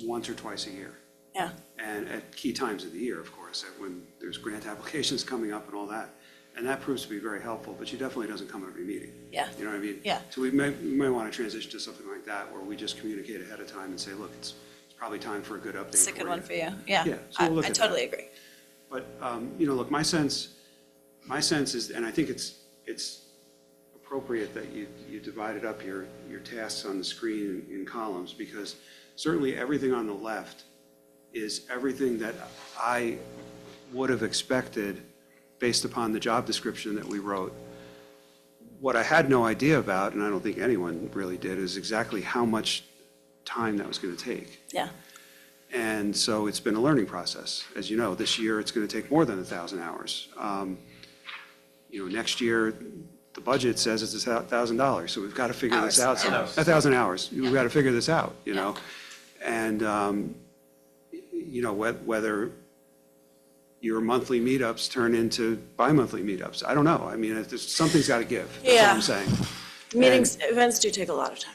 once or twice a year. Yeah. And at key times of the year, of course, when there's grant applications coming up and all that. And that proves to be very helpful, but she definitely doesn't come every meeting. Yeah. You know what I mean? Yeah. So we may want to transition to something like that, where we just communicate ahead of time and say, look, it's probably time for a good update It's a good for one you. for you, yeah. Yeah, so we'll look I at totally that. agree. But, you know, look, my sense is, and I think it's appropriate that you divided up your tasks on the screen in columns, because certainly everything on the left is everything that I would have expected based upon the job description that we wrote. What I had no idea about, and I don't think anyone really did, is exactly how much time that was going to take. Yeah. And so it's been a learning process. As you know, this year, it's going to take more than 1,000 hours. You know, next year, the budget says it's $1,000, so we've got to figure this out. 1,000 hours. We've got to figure this out, you know? And, you know, whether your monthly meetups turn into bi-monthly meetups, I don't know. I mean, something's got to give. That's all I'm saying. Meetings, events do take a lot of time.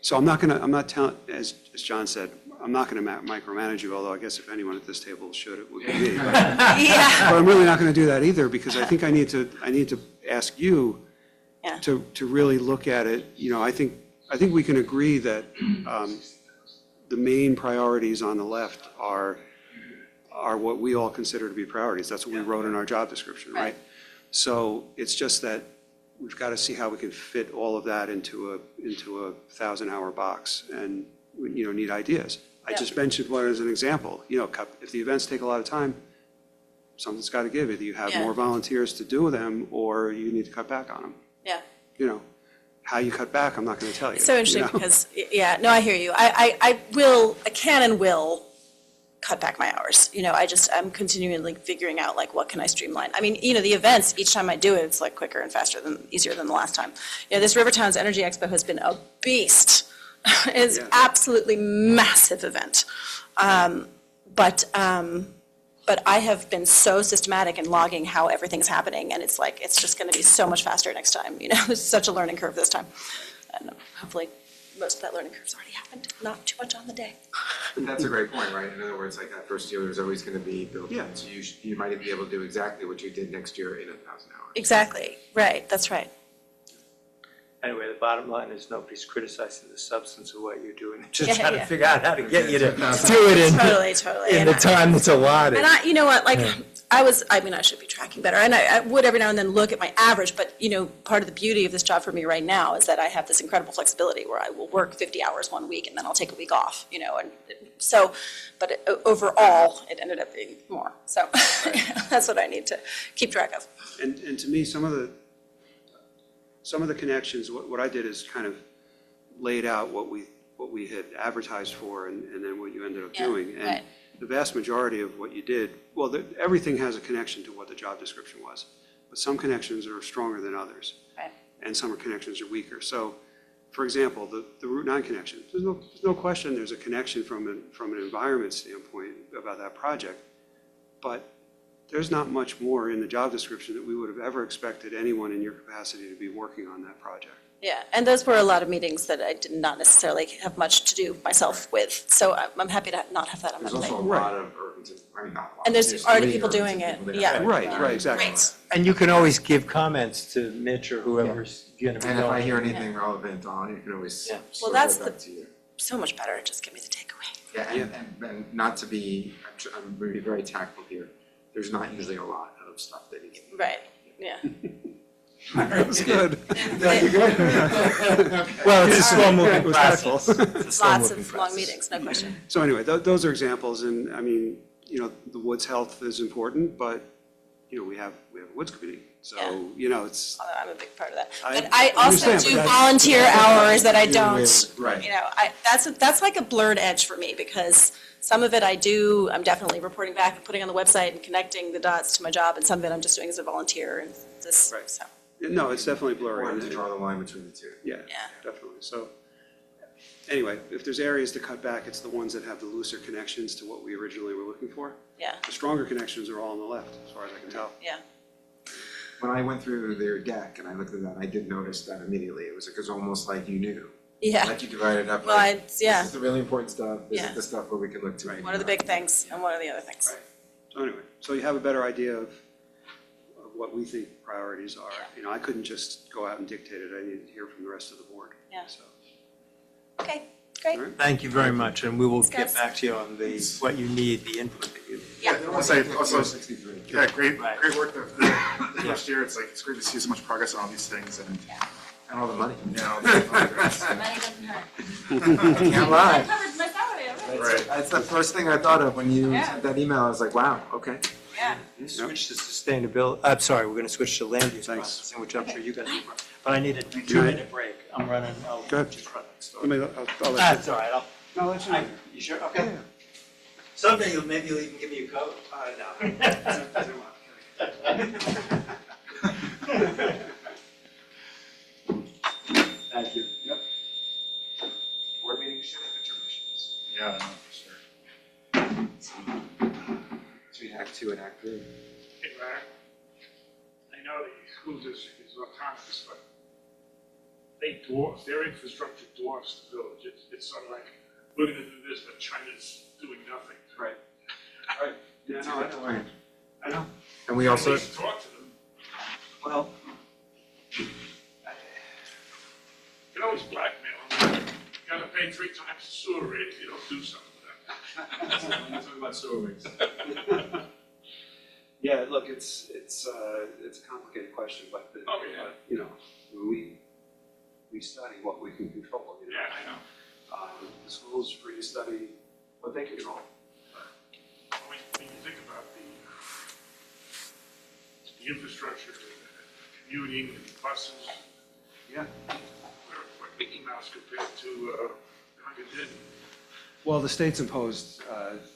So I'm not telling, as John said, I'm not going to micromanage you, although I guess if anyone at this table should, it would be me. But Yeah. I'm really not going to do that either, because I think I need to ask you Yeah. to really look at it. You know, I think we can agree that the main priorities on the left are what we all consider to be priorities. That's what we wrote in our job description, right? Right. So it's just that we've got to see how we can fit all of that into a 1,000-hour box, and, you know, need ideas. I Yeah. just mentioned one as an example. You know, if the events take a lot of time, something's got to give. Either you have Yeah. more volunteers to do them, or you need to cut back on them. Yeah. You know, how you cut back, I'm not going to tell you. So interesting you know? because, yeah, no, I hear you. I can and will cut back my hours. You know, I'm continually figuring out like, what can I streamline? I mean, you know, the events, each time I do it, it's like quicker and easier than the last time. You know, this Rivertowns Energy Expo has been a beast. It's Yeah. absolutely massive event. But I have been so systematic in logging how everything's happening, and it's like, it's just going to be so much faster next time, you know? It's such a learning curve this time. And hopefully, most of that learning curve's already happened, not too much on the day. That's a great point, right? In other words, like that first year, there's always going to be built in. Yeah. So you might be able to do exactly what you did next year in 1,000 hours. Exactly, right, that's right. Anyway, the bottom line is nobody's criticizing the substance of what you're doing. They're just Yeah, trying to yeah. figure out how to get you to do it Totally. in the time that's allotted. And you know what, like, I should be tracking better, and I would every now and then look at my average, but, you know, part of the beauty of this job for me right now is that I have this incredible flexibility where I will work 50 hours one week and then I'll take a week off, you know, and so, but overall, it ended up being more, so that's what I need to keep track of. And to me, some of the connections, what I did is kind of laid out what we had advertised for, and then what you ended up Yeah, doing. And right. the vast majority of what you did, well, everything has a connection to what the job description was, but some connections are stronger than others. Right. And some connections are weaker. So, for example, the Route 9 connection, there's no question there's a connection from an environment standpoint about that project, but there's not much more in the job description that we would have ever expected anyone in your capacity to be working on that project. Yeah, and those were a lot of meetings that I did not necessarily have much to do myself with, so I'm happy to not have that on my There's also a plate. lot of urgency, I mean, not a lot. And there's already three people urgency doing it, people that yeah. have- Right, exactly. Great. And you can always give comments to Mitch or whoever's going to be And if I going. hear anything relevant on, you can always Yeah. sort that's of back to you. So much better, just give me the takeaway. Yeah, and not to be, I'm very, very tactful here, there's not usually a lot of stuff that needs. Right, yeah. That's good. Well, it's a slow-moving Respectful. process. It's a Lots slow-moving of long process. meetings, no question. So anyway, those are examples, and I mean, you know, the Woods Health is important, but, you know, we have a Woods Committee, Yeah. so, you know, it's, I'm a big part of that. I But I also understand, but do that's- volunteer hours that I don't, Right. you know, that's like a blurred edge for me, because some of it I'm definitely reporting back and putting on the website and connecting the dots to my job, and some of it I'm just doing as a volunteer, and this, Right. so, no, it's definitely blurry. Important to and- draw the line between the two. Yeah, yeah. definitely. So, anyway, if there's areas to cut back, it's the ones that have the looser connections to what we originally were looking for. Yeah, The stronger connections are all on the left, as far as I can tell. yeah. When I went through their deck and I looked at that, I did notice that immediately, it was almost like you knew. Yeah, Like you divided it up, well, like, yeah, this is the really important stuff, this Yeah. is the stuff where we can look to. what are the big things, and what are the other things? Right. So anyway, so you have a better idea of what we think priorities are. Yeah. You know, I couldn't just go out and dictate it. I needed to hear from the rest of the board. Yeah. So, Okay, great. all right. Thank you very much, and we will Thanks, get guys. back to you on what you need, the input that you need. Yeah. I want to say also, 63. yeah, great Right. work the first year. It's great to see so much progress on all these things and, And all the money. you know, Money doesn't hurt. Can't lie. Covered my salary already. right. That's the first thing I thought of when you Yeah. sent that email, I was like, wow, okay. Yeah. You switch to sustainability, I'm sorry, we're going to switch to land use Thanks. processing, which I'm sure you guys are. But I need a 2-minute break. I'm running, I'll Go ahead. just run next door. I'll let That's all right, you, I'll let you know. you sure? Okay. Someday maybe you'll even give me a coat. Thank you. Yep. Board meetings should have intermissions Yeah, no, for sure. between Act 2 and Act 3. Hey, Larry, I know the school district is autonomous, but their infrastructure dwarfs the village. It's sort of like, we're gonna do this, but China's doing nothing. Right. Right. Yeah, no, I know. I know. And we also, At least talk to them. Well, You can always blackmail them. You gotta pay 3 times the sewer rate if you don't do something with talk about sewer rates. yeah, look, it's a complicated question, but, Oh, yeah. but, you know, we study what we can control, you that. know. Yeah, I know. The school's free to study what they control. When you think about the infrastructure, commuting, and buses, Yeah. we're Mickey Mouse compared to Huntington. Well, the state's imposed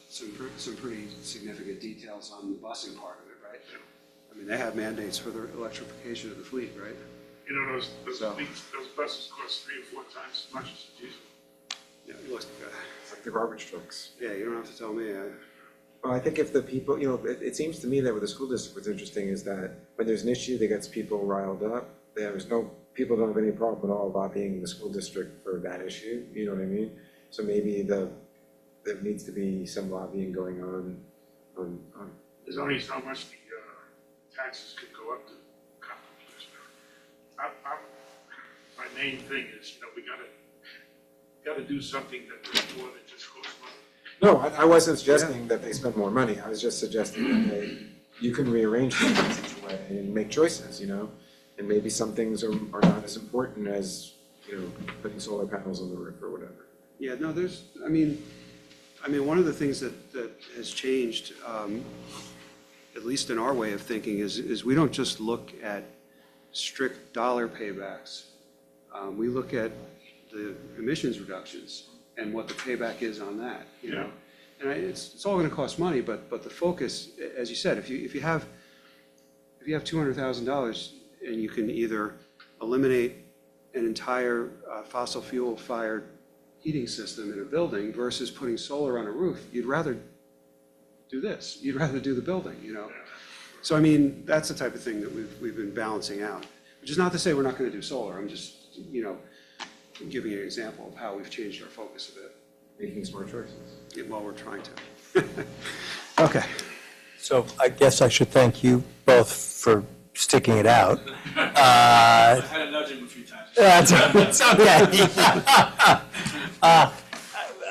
some pretty significant details on the busing part of it, right? I mean, they have mandates for the electrification of the fleet, right? You know, those So- buses cost 3 or 4 times as much as a diesel. Yeah, look, It's like the garbage trucks. yeah, you don't have to tell me. Well, I think if the people, it seems to me that with the school district, what's interesting is that when there's an issue that gets people riled up, people don't have any problem at all lobbying the school district for that issue, you know what I mean? So maybe there needs to be some lobbying going on. There's only so much the taxes could go up to accomplish that. My main thing is, we gotta do something that does more than just cost money. No, I wasn't suggesting that they spend more money, I was just suggesting that you can rearrange things in such a way and make choices, And maybe some things are not as important as, putting solar panels on the roof or whatever. Yeah, no, I mean, one of the things that has changed, at least in our way of thinking, is we don't just look at strict dollar paybacks. We look at the emissions reductions and what the payback is on that, you know? And it's all gonna cost money, but the focus, as you said, if you have $200,000 and you can either eliminate an entire fossil fuel fired heating system in a building versus putting solar on a roof, you'd rather do this. You'd rather do the building, you know? So I mean, that's the type of thing that we've been balancing out, which is not to say we're not going to do solar. I'm just, you know, giving you an example of how we've changed our focus a bit. Making smart choices. While we're trying to. Okay. So I guess I should thank you both for sticking it out. I had to nudge him a few times. It's okay.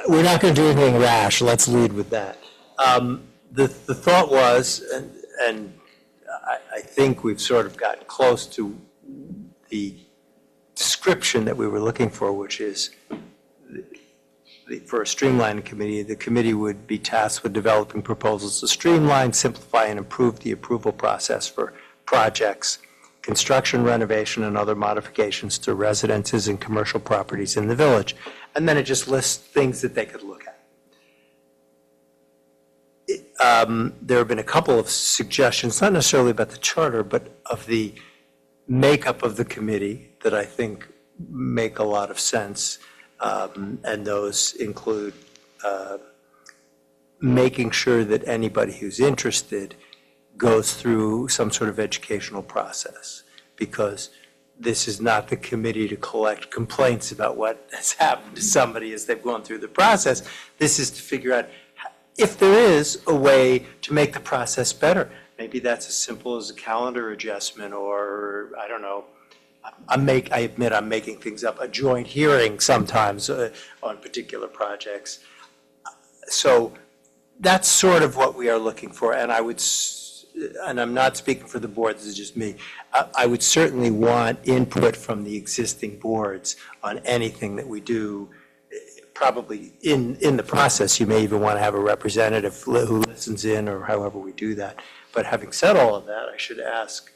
We're not going to do anything rash. Let's lead with that. The thought was, and I think we've sort of gotten close to the description that we were looking for, which is for a streamlining committee, the committee would be tasked with developing proposals to streamline, simplify, and improve the approval process for projects, construction, renovation, and other modifications to residences and commercial properties in the village. And then it just lists things that they could look at. There have been a couple of suggestions, not necessarily about the charter, but of the makeup of the committee that I think make a lot of sense. And those include making sure that anybody who's interested goes through some sort of educational process, because this is not the committee to collect complaints about what has happened to somebody as they've gone through the process. This is to figure out if there is a way to make the process better. Maybe that's as simple as a calendar adjustment, or, I don't know, I admit I'm making things up, a joint hearing sometimes on particular projects. So that's sort of what we are looking for, and and I'm not speaking for the board, this is just me. I would certainly want input from the existing boards on anything that we do. Probably in the process, you may even want to have a representative who listens in, or however we do that. But having said all of that, I should ask,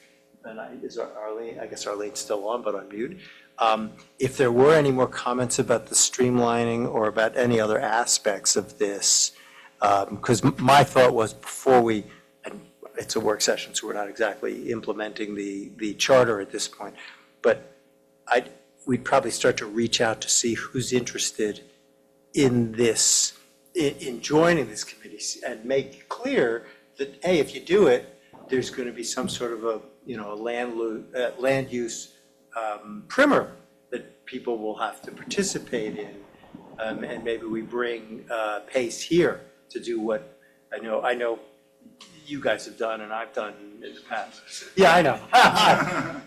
and is Arlene, I guess Arlene's still on, but on mute. If there were any more comments about the streamlining or about any other aspects of this, because my thought was before we, and it's a work session, so we're not exactly implementing the charter at this point, but we'd probably start to reach out to see who's interested in this, in joining this committee, and make clear that, hey, if you do it, there's going to be some sort of a land use primer that people will have to participate in, and maybe we bring Pace here to do what I know you guys have done and I've done in the past. Yeah, I know.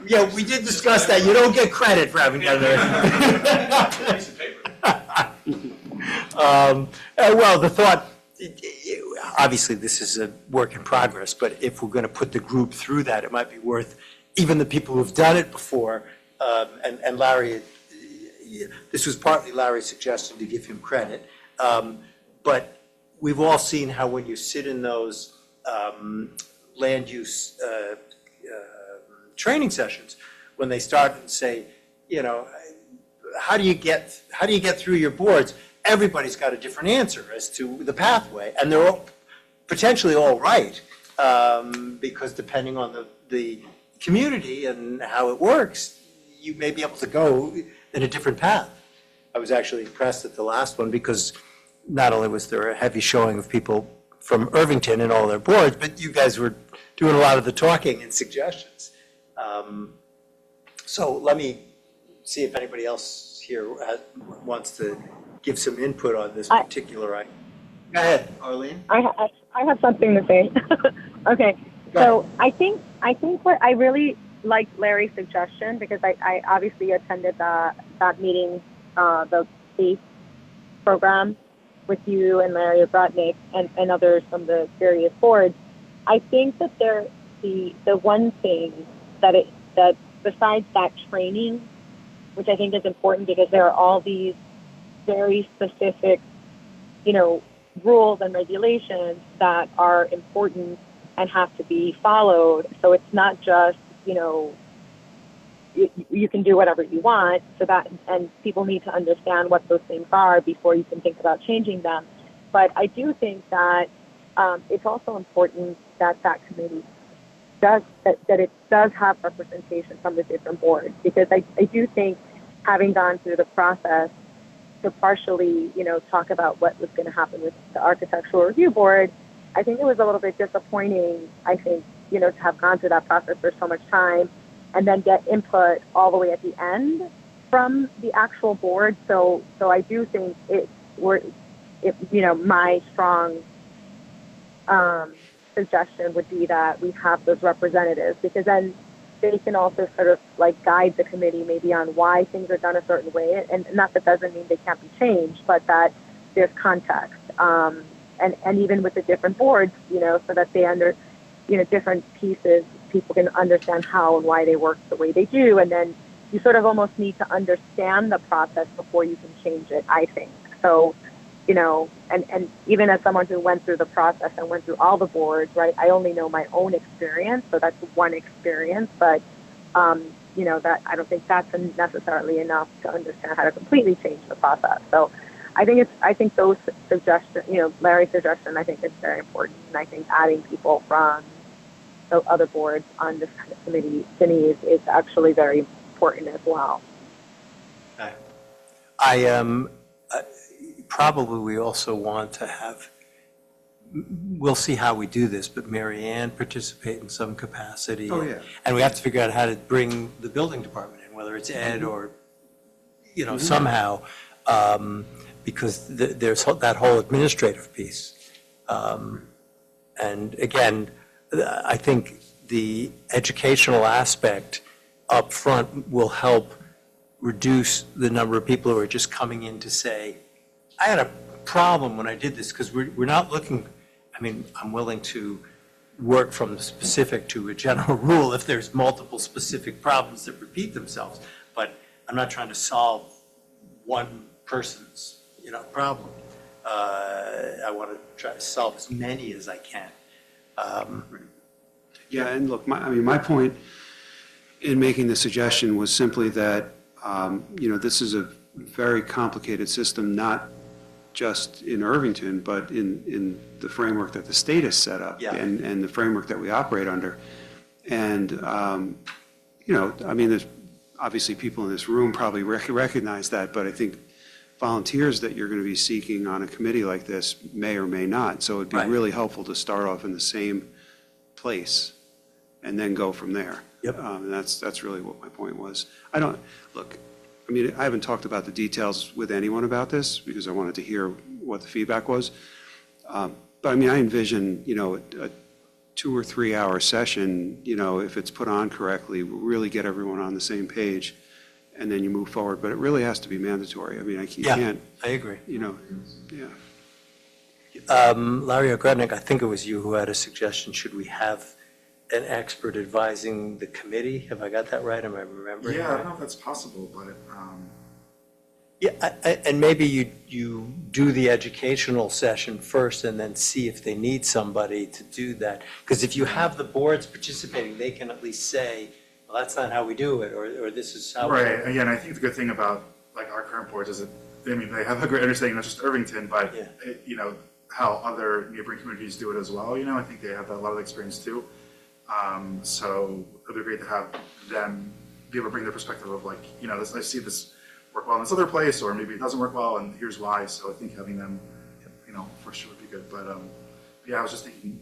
Yeah, we did discuss that. You don't get credit for having done that. Well, the thought, obviously, this is a work in progress, but if we're going to put the group through that, it might be worth, even the people who've done it before, and Larry, this was partly Larry's suggestion to give him credit, but we've all seen how when you sit in those land use training sessions, when they start and say, how do you get through your boards? Everybody's got a different answer as to the pathway, and they're all potentially all right, because depending on the community and how it works, you may be able to go in a different path. I was actually impressed at the last one because not only was there a heavy showing of people from Irvington and all their boards, but you guys were doing a lot of the talking and suggestions. So let me see if anybody else here wants to give some input on this particular item. Go ahead, Arlene. I have something to say. Okay, so I think what I really liked Larry's suggestion, because I obviously attended that meeting, the PACE program with you and Larry Obrotnik and others from the various boards. I think that the one thing that besides that training, which I think is important because there are all these very specific, rules and regulations that are important and have to be followed. So it's not just, you can do whatever you want, and people need to understand what those things are before you can think about changing them. But I do think that it's also important that committee that it does have representation from the different boards, because I do think, having gone through the process to partially, talk about what was going to happen with the Architectural Review Board, I think it was a little bit disappointing, I think, to have gone through that process for so much time and then get input all the way at the end from the actual board. So I do think my strong suggestion would be that we have those representatives, because then they can also sort of like guide the committee maybe on why things are done a certain way. And not that doesn't mean they can't be changed, but that there's context. And even with the different boards, so that they different pieces, people can understand how and why they work the way they do. And then you sort of almost need to understand the process before you can change it, I think. So, and even as someone who went through the process and went through all the boards, right, I only know my own experience. So that's one experience, but, that I don't think that's necessarily enough to understand how to completely change the process. So I think those suggestions, Larry's suggestion, I think is very important. And I think adding people from the other boards on this committee is actually very important as well. Probably we also want to have, we'll see how we do this, but Mary Ann participate in some capacity. Oh, yeah. And we have to figure out how to bring the building department in, whether it's Ed or, somehow, because there's that whole administrative piece. And again, I think the educational aspect up front will help reduce the number of people who are just coming in to say, I had a problem when I did this, because we're not looking, I'm willing to work from the specific to a general rule if there's multiple specific problems that repeat themselves, but I'm not trying to solve one person's, problem. I want to try to solve as many as I can. Yeah, and look, my point in making the suggestion was simply that, this is a very complicated system, not just in Irvington, but in the framework that the state has set up. Yeah. And the framework that we operate under. And, there's obviously people in this room probably recognize that, but I think volunteers that you're going to be seeking on a committee like this may or may not. So it'd be Right. really helpful to start off in the same place and then go from there. Yep. And that's really what my point was. I haven't talked about the details with anyone about this because I wanted to hear what the feedback was. But I envision, a 2 or 3 hour session, if it's put on correctly, will really get everyone on the same page and then you move forward. But it really has to be mandatory. You Yeah, can't, I agree. yeah. Larry Ogrodnik, I think it was you who had a suggestion. Should we have an expert advising the committee? Have I got that right? Am I remembering? Yeah, I right? don't know if that's possible, but, Yeah, and maybe you do the educational session first and then see if they need somebody to do that. Because if you have the boards participating, they can at least say, well, that's not how we do it, or this is how. right, again, I think the good thing about, like, our current boards is that, they have a great understanding, not just Irvington, but, Yeah. how other neighboring communities do it as well, I think they have a lot of experience too. So it'd be great to have them be able to bring their perspective of like, I see this work well in this other place, or maybe it doesn't work well, and here's why. So I think having them, for sure would be good. But yeah, I was just thinking,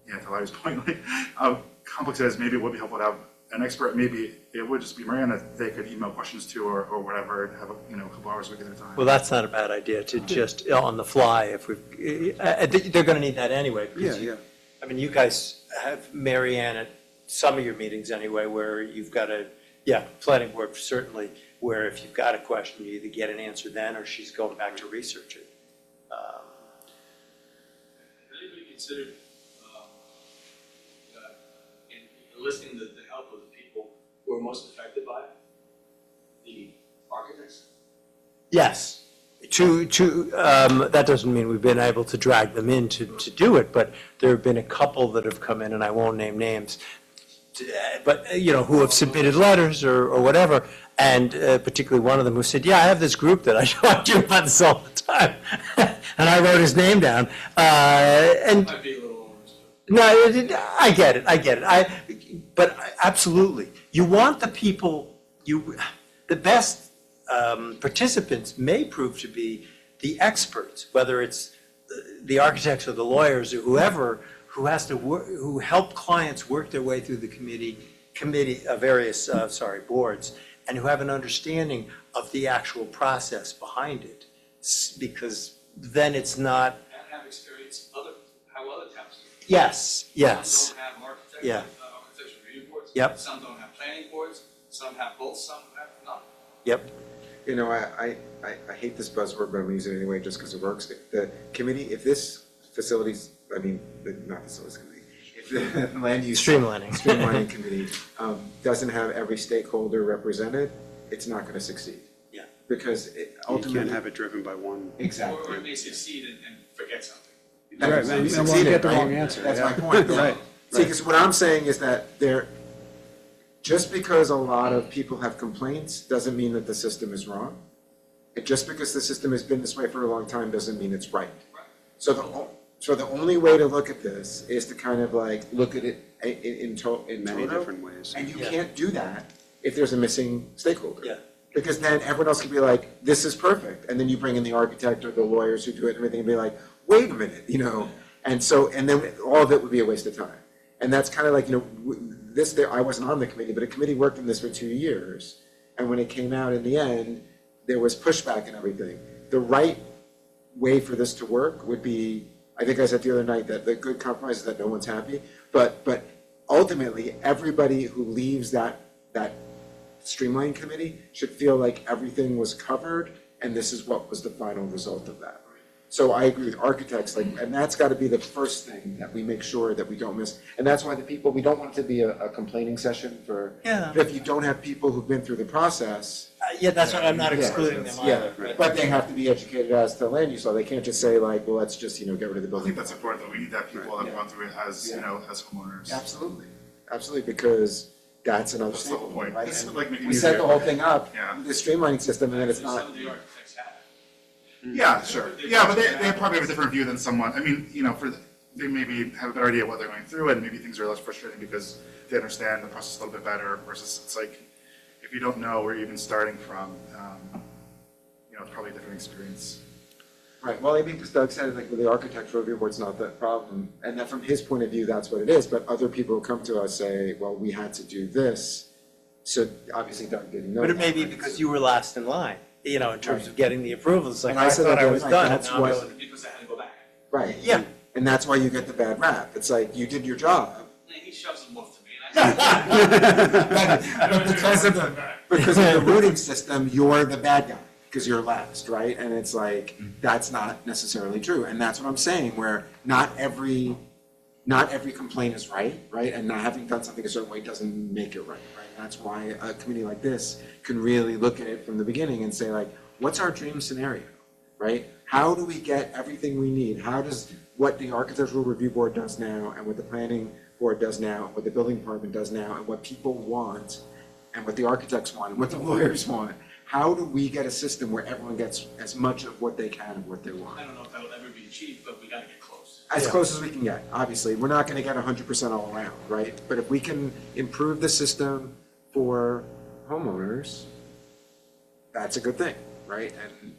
to Larry's point, like how complex it is. Maybe it would be helpful to have an expert. Maybe it would just be Marianne that they could email questions to, or whatever, and have a couple hours a week at a time. Well, that's not a bad idea to just on the fly. If they're going to need that anyway. Yeah, because yeah. You guys have Mary Ann at some of your meetings anyway, where you've got planning board certainly, where if you've got a question, you either get an answer then, or she's going back to research it. Anybody considered enlisting the help of the people who are most affected by it? The architects? Yes. That doesn't mean we've been able to drag them in to do it, but there have been a couple that have come in, and I won't name names, but, who have submitted letters or whatever, and particularly one of them who said, yeah, I have this group that I talk to about this all the time, and I wrote his name down, and. Might be a little overstood. No, I get it. But absolutely, you want the people, the best participants may prove to be the experts, whether it's the architects or the lawyers or whoever who has to work, who help clients work their way through the various boards, and who have an understanding of the actual process behind it. Because then it's not, And have experience how other towns do it. yes, yes. Some don't have Yeah. architectural review boards. Yep. Some don't have planning boards, some have both, some have none. Yep. You know, I hate this buzzword, but I'm using it anyway just because it works. If the committee, if this facilities, not facilities committee, if the land use. Streamlining committee doesn't have every stakeholder represented, it's not going to succeed. Yeah. Because You ultimately. can't have it driven by one. Exactly. Or it may succeed and forget something. That's Right, what and we'll succeeded, get the right? wrong answer, That's yeah. my point. Right, See, because what I'm saying is that just because a lot of people have complaints doesn't mean that the system is wrong. And just because the system has been this way for a long time doesn't mean it's right. So the only way to look at this is to kind of like look at it in Many toto. different ways. And you can't do that if there's a missing stakeholder. Yeah. Because then everyone else can be like, this is perfect. And then you bring in the architect or the lawyers who do it and everything and be like, wait a minute, you know? And then all of it would be a waste of time. And that's kind of like, I wasn't on the committee, but a committee worked on this for 2 years. And when it came out in the end, there was pushback and everything. The right way for this to work would be, I think I said the other night that the good compromise is that no one's happy. But ultimately, everybody who leaves that streamline committee should feel like everything was covered and this is what was the final result of that. So I agree with architects, and that's gotta be the first thing that we make sure that we don't miss. And that's why we don't want it to be a complaining session for. Yeah. But if you don't have people who've been through the process. Yeah, that's what I'm not excluding them either. Yeah, but they have to be educated as to land use law. They can't just say like, well, let's just, get rid of the I building. think that's important, though. We need to have people that have gone through it as, Yeah. as homeowners. Absolutely, because that's another That's the whole stakeholder, point. right? This And would, like, make it we set the easier. whole thing up, Yeah. the streamlining system, and then it's Some not. of the architects have. Yeah, sure. Yeah, but they probably have a different view than someone, they maybe have a better idea of what they're going through, and maybe things are less frustrating because they understand the process a little bit better, versus it's like, if you don't know where you're even starting from, it's probably a different experience. Right, well, I mean, because Doug said, like, with the architectural review board's not that problem, and that from his point of view, that's what it is, but other people who come to us say, well, we had to do this, so obviously Doug didn't know. But it may that, be right? because you were last in line, in terms of getting the approvals, like And I I said thought that I was right, done, and that's now I'm why- going. Because they had to go back. Right. Yeah. And that's why you get the bad rap, it's like, you did your job. And he shoves them off to me, and I say, But because of the routing system, you're the bad guy, because you're last, right? And it's like, that's not necessarily true, and that's what I'm saying, where not every complaint is right? And not having done something a certain way doesn't make it right? And that's why a committee like this can really look at it from the beginning and say like, what's our dream scenario, right? How do we get everything we need? How does what the architectural review board does now, and what the planning board does now, and what the building department does now, and what people want, and what the architects want, and what the lawyers want, how do we get a system where everyone gets as much of what they can of what they want? I don't know if that'll ever be achieved, but we gotta get close. As close as we can get, obviously. We're not gonna get 100% all around, right? But if we can improve the system for homeowners, that's a good thing, right? And,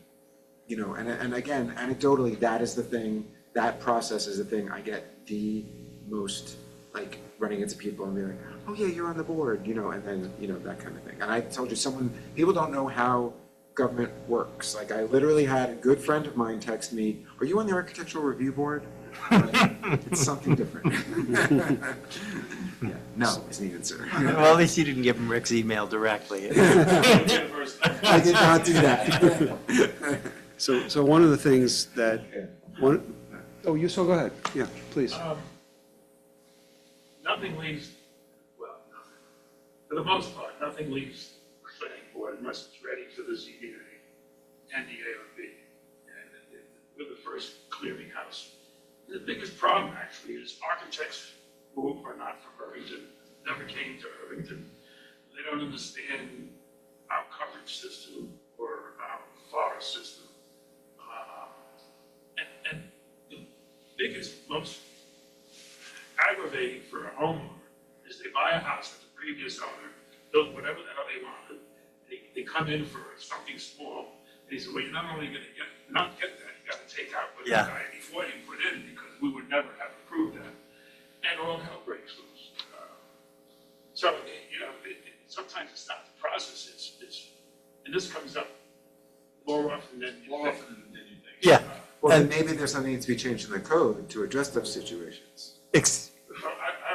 and again, anecdotally, that is the thing, that process is the thing I get the most, like, running into people and being like, oh yeah, you're on the board, and then, that kind of thing. And I told you, people don't know how government works. Like, I literally had a good friend of mine text me, are you on the architectural review board? It's something different. Yeah, no, is the answer. Well, at least you didn't give him Rick's email directly. I did not do that. So one of the things that, go ahead, yeah, please. Nothing leaves, well, nothing. For the most part, nothing leaves the planning board unless it's ready for the ZBA and the ARB. And we're the first clearinghouse. The biggest problem actually is architects who are not from Irvington, never came to Irvington. They don't understand our coverage system or our forest system. And the biggest, most aggravating for a homeowner is they buy a house that the previous owner built whatever the hell they wanted. They come in for something small, and he said, well, you're not only gonna not get that, you gotta take out put the Yeah. 94 you put in, because we would never have approved that. And all hell breaks loose. So, sometimes it's not the process, it's, and this comes up more often than you think. Yeah. Well, then And- maybe there's something that needs to be changed in the code to address those situations. I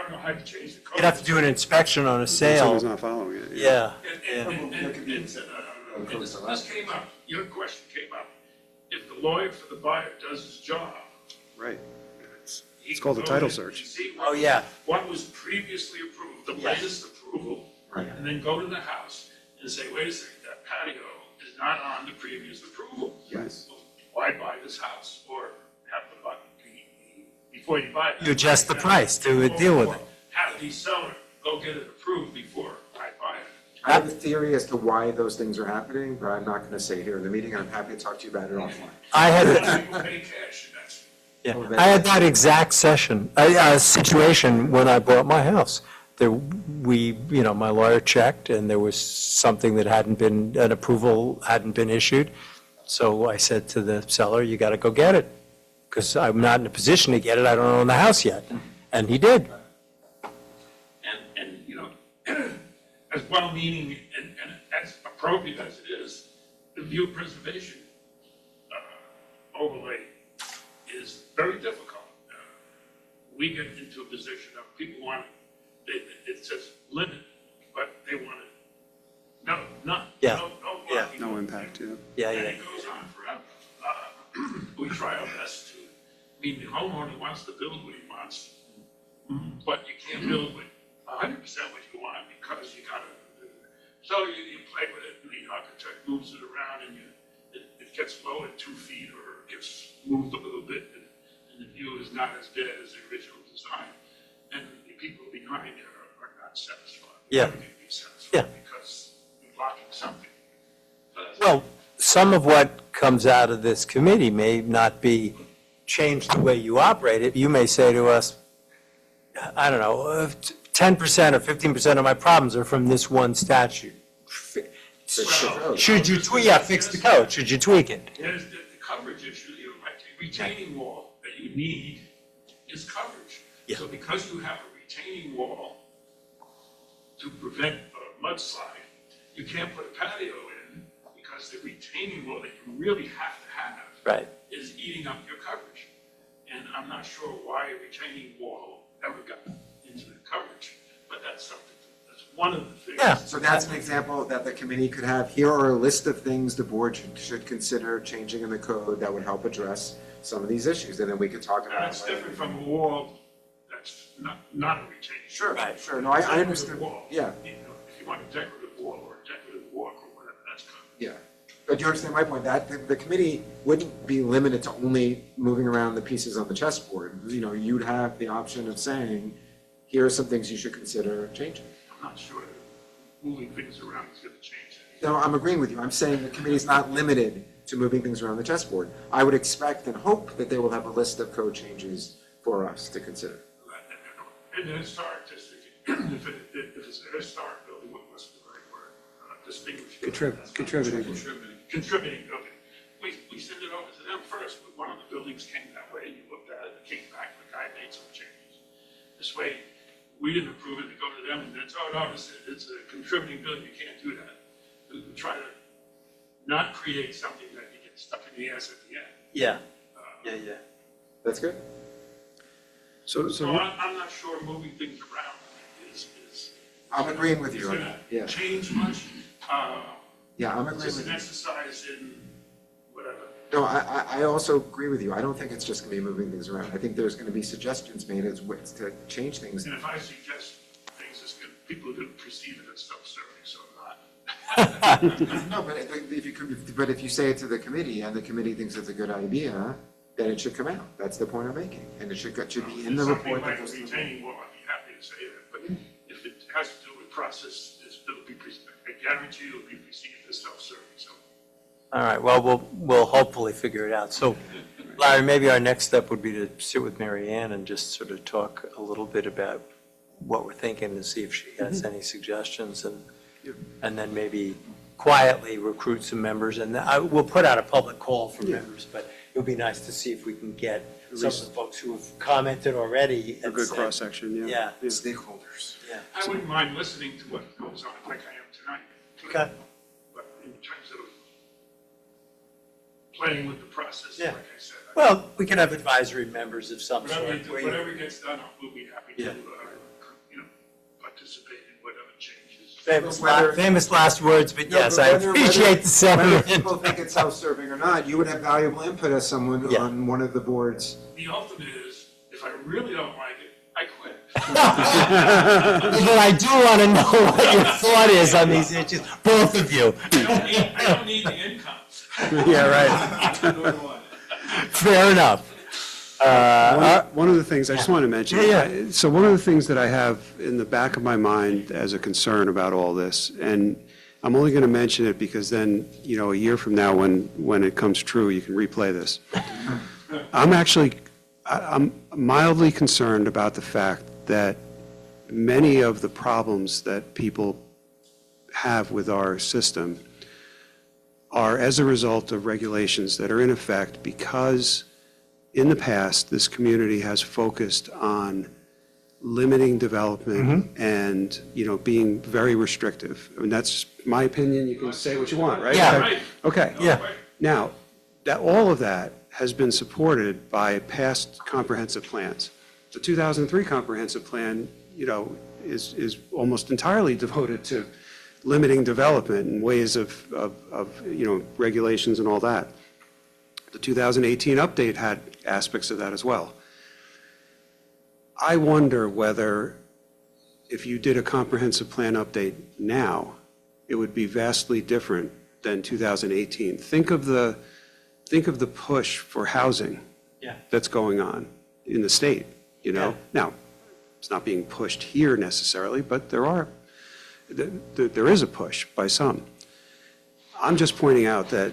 don't know how to change the code. You'd have to do an inspection on a sale. Someone's not following it. Yeah. And this came up, your question came up. If the lawyer for the buyer does his job. Right. he It's called a can go title in search. and see Oh, yeah. what was previously approved, the latest approval. Right. And then go to the house and say, wait a second, that patio is not on the previous approval. Yes. Why buy this house? Or have the button before you buy it. You adjust the price to deal with it. Have the seller go get it approved before I buy it. I have a theory as to why those things are happening, but I'm not going to say it here in the meeting, and I'm happy to talk to you about it offline. I had, People pay cash, and that's. yeah, I had that exact situation when I bought my house. My lawyer checked, and there was something that an approval hadn't been issued. So I said to the seller, you got to go get it, because I'm not in a position to get it, I don't own the house yet. And he did. And as well-meaning and as appropriate as it is, the view preservation overlay is very difficult. We get into a position of people want, it says limit, but they want it, no, Yeah. Yeah. No impact, yeah. Yeah, And yeah. it goes on forever. We try our best to, the homeowner wants to build what he wants, but you can't build with 100% what you want because you gotta, so you play with it and the architect moves it around and it gets lowered 2 feet or it gets moved a little bit and the view is not as bad as the original design. And the people behind it are not satisfied. Yeah. They're gonna be satisfied Yeah. because you're blocking something. Well, some of what comes out of this committee may not be changed the way you operate it. You may say to us, I don't know, 10% or 15% of my problems are from this one statute. Should you fix the code, should you tweak it? There's the coverage issue, like a retaining wall that you need is coverage. Yeah. So because you have a retaining wall to prevent a mudslide, you can't put a patio in because the retaining wall that you really have to have Right. is eating up your coverage. And I'm not sure why a retaining wall ever got into the coverage, but that's one of the things. Yeah. So that's an example that the committee could have. Here are a list of things the board should consider changing in the code that would help address some of these issues, and then we could talk And about. that's different from a wall that's not a retaining. Sure, Right. sure, no, I Decorative understand, wall. yeah, If you want a decorative wall or a decorative walk or whatever, that's covered. yeah. But you understand my point, that the committee wouldn't be limited to only moving around the pieces on the chessboard. You'd have the option of saying, here are some things you should consider changing. I'm not sure that moving things around is gonna change anything. No, I'm agreeing with you. I'm saying the committee's not limited to moving things around the chessboard. I would expect and hope that they will have a list of code changes for us to consider. In the historic district, if it's a historic building, what's the right word? Distinguished. Contributing. Contributing building. We send it over to them first. One of the buildings came that way, you looked at it, it came back, the guy made some changes. This way, we didn't approve it to go to them, and it's, oh, no, it's a contributing building, you can't do that. We try to not create something that you get stuck in the ass at the end. Yeah. Yeah. That's good? So I'm not sure moving things around is I'm agreeing with you. gonna Yeah, change much. yeah, I'm It's agreeing just with an you. exercise in whatever. No, I also agree with you. I don't think it's just gonna be moving things around. I think there's gonna be suggestions made as ways to change things. And if I suggest things, people are gonna perceive it as self-serving, so I'm not. No, but if you say it to the committee and the committee thinks it's a good idea, then it should come out. That's the point I'm making. And it should be in the report that goes to Something the. like retaining wall, I'd be happy to say that, but if it has to do with process, it'll be, I guarantee you it'll be perceived as self-serving, so. All right, well, we'll hopefully figure it out. So Larry, maybe our next step would be to sit with Mary Ann and just sort of talk a little bit about what we're thinking and see if she has any suggestions and then maybe quietly recruit some members. And we'll put out a public call for members, but it would be nice to see if we can get some of the folks who have commented already. A and good said- cross-section, yeah. Yeah. Stakeholders. Yeah. I wouldn't mind listening to what goes on like I am tonight. Okay. But in terms of playing with the process, Yeah. like I said, Well, we can have advisory members of some whatever, sort. where you- whatever gets done, we'll be happy to, Yeah. you know, participate in whatever changes. Famous last words, but No, yes, but I whether- appreciate the Whether sentiment. people think it's self-serving or not, you would have valuable input as someone Yeah. on one of the boards. The ultimate is, if I really don't like it, I quit. But I do want to know what your thought is on these issues, both of you. I don't need the income. Yeah, right. Nor do I. Fair enough. One of the things, I just want to mention, so one of the things that I have in the back of my mind as a concern about all this, and I'm only going to mention it because then, you know, a year from now, when it comes true, you can replay this. I'm mildly concerned about the fact that many of the problems that people have with our system are as a result of regulations that are in effect because in the past, this community has focused on limiting development and, you know, being very restrictive. I mean, that's my opinion. You can say what you want, right? Yeah. Right. Okay. Yeah. Now, that, all of that has been supported by past comprehensive plans. The 2003 comprehensive plan, you know, is almost entirely devoted to limiting development in ways of, you know, regulations and all that. The 2018 update had aspects of that as well. I wonder whether if you did a comprehensive plan update now, it would be vastly different than 2018. Think of the push for housing that's going on in the state, you know? Now, it's not being pushed here necessarily, but there is a push by some. I'm just pointing out that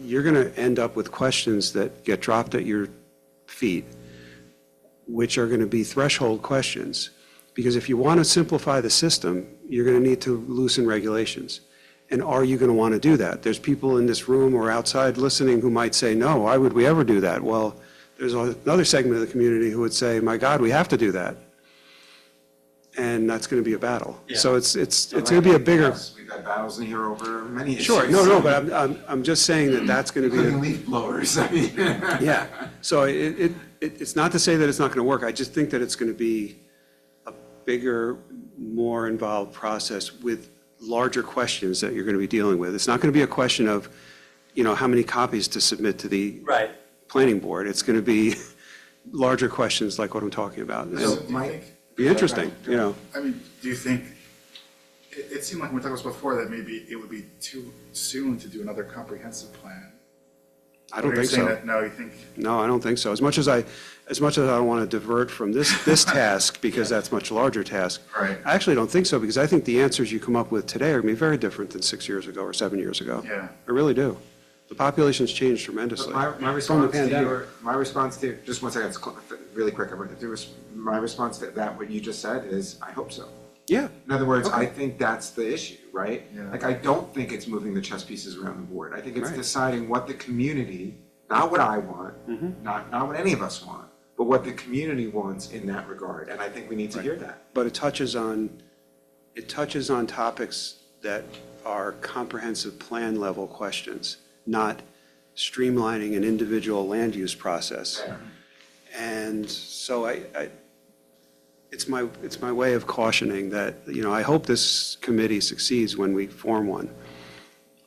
you're going to end up with questions that get dropped at your feet, which are going to be threshold questions. Because if you want to simplify the system, you're going to need to loosen regulations. And are you going to want to do that? There's people in this room or outside listening who might say, no, why would we ever do that? Well, there's another segment of the community who would say, my God, we have to do that. And that's going to be a battle. So it's going to be a bigger. We've had battles in here over many issues. Sure, no, but I'm just saying that that's going to be. Including leaf blowers, I mean. Yeah, so it's not to say that it's not going to work, I just think that it's going to be a bigger, more involved process with larger questions that you're going to be dealing with. It's not going to be a question of, you know, how many copies to submit to the Right. planning board. It's going to be larger questions like what I'm talking about. So, It'll Mike, be interesting, you know. I mean, do you think, it seemed like when we talked about this before, that maybe it would be too soon to do another comprehensive plan? I don't Or you're think saying so. that, no, you think, No, I don't think so. As much as I don't want to divert from this task, because that's a much larger task. Right. I actually don't think so, because I think the answers you come up with today are going to be very different than 6 years ago or 7 years ago. Yeah. I really do. The population's changed tremendously. my From the response to pandemic. my response to, just one second, it's really quick. My response to that, what you just said is, I hope so. Yeah, In other words, I Okay. think that's the issue, right? Yeah. Like, I don't think it's moving the chess pieces around the board. I think it's Right. deciding what the community, not what I want, Mm-hmm. not what any of us want, but what the community wants in that regard. And I think we need to hear that. but it touches on topics that are comprehensive plan level questions, not streamlining an individual land use process. And so it's my way of cautioning that, you know, I hope this committee succeeds when we form one.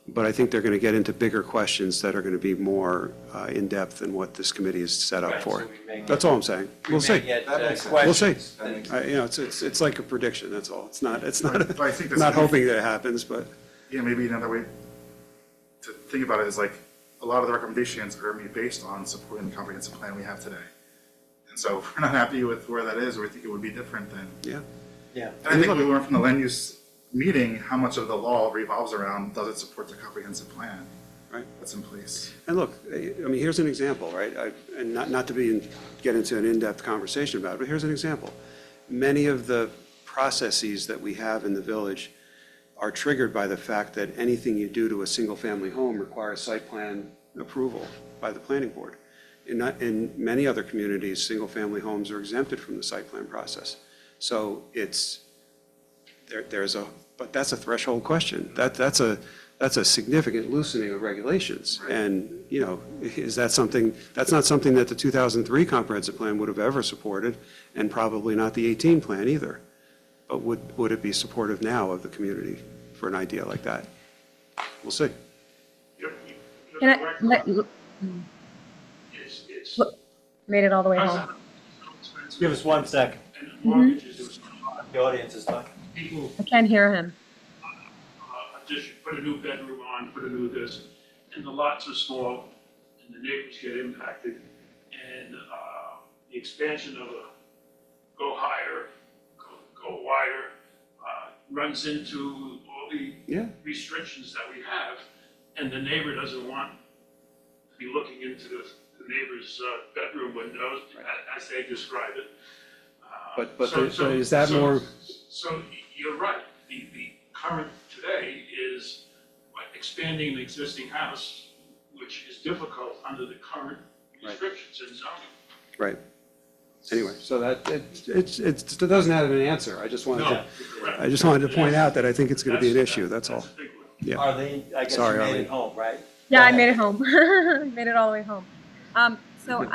But I think they're going to get into bigger questions that are going to be more in-depth than what this committee is set up Right, for. so we may get- That's all I'm saying. We'll see. That makes sense. We'll see. That makes You know, it's like a prediction, that's all. It's not, But I think I'm that's- not hoping that it happens, but. yeah, maybe another way to think about it is like, a lot of the recommendations are going to be based on supporting the comprehensive plan we have today. And so if we're not happy with where that is, or we think it would be different, then. Yeah. Yeah. And I think we learned from the land use meeting, how much of the law revolves around, does it support the comprehensive plan? Right. That's in place. And look, I mean, here's an example, right? And not to get into an in-depth conversation about it, but here's an example. Many of the processes that we have in the village are triggered by the fact that anything you do to a single-family home requires site plan approval by the planning board. In many other communities, single-family homes are exempted from the site plan process. So but that's a threshold question. That's a significant loosening of regulations. And, is that something, that's not something that the 2003 comprehensive plan would have ever supported, and probably not the 18 plan either. But would it be supportive now of the community for an idea like that? We'll see. Can I, It's, made it all the way home. Give us 1 second. and mortgages, it was The audience is talking. people, I can't hear him. just put a new bedroom on, put a new this, and the lots are small, and the neighbors get impacted, and, the expansion of a go higher, go wider, runs into all the Yeah. restrictions that we have, and the neighbor doesn't want to be looking into the neighbor's bedroom windows as they describe it. But So is that more? So you're right, the current today is expanding an existing house, which is difficult under the current restrictions in zoning. Right. Anyway, so it doesn't have an answer. I just wanted to point out that I think it's going to be an issue, that's all. That's a big one. Yeah. Arlene, I guess you Sorry, made Arlene. it home, right? Yeah, I made it home. Made it all the way home. So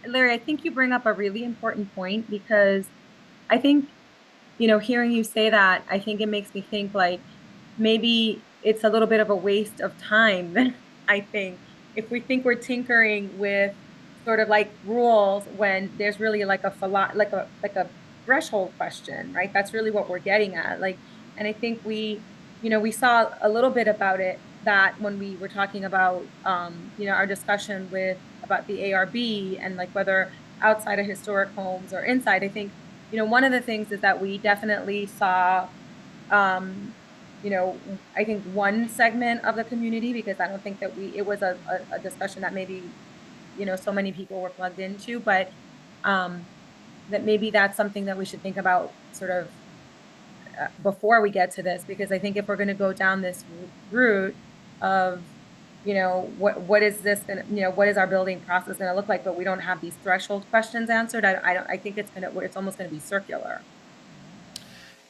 Larry, I think you bring up a really important point, because I think, hearing you say that, I think it makes me think like maybe it's a little bit of a waste of time. I think if we think we're tinkering with sort of like rules when there's really like a threshold question, right? That's really what we're getting at. And I think we saw a little bit about it that when we were talking about, our discussion about the ARB and like whether outside of historic homes or inside. I think, one of the things is that we definitely saw, I think one segment of the community, because I don't think that it was a discussion that maybe, so many people were plugged into, but that maybe that's something that we should think about sort of before we get to this, because I think if we're going to go down this route of, what is this going to, what is our building process going to look like, but we don't have these threshold questions answered, I think it's almost going to be circular.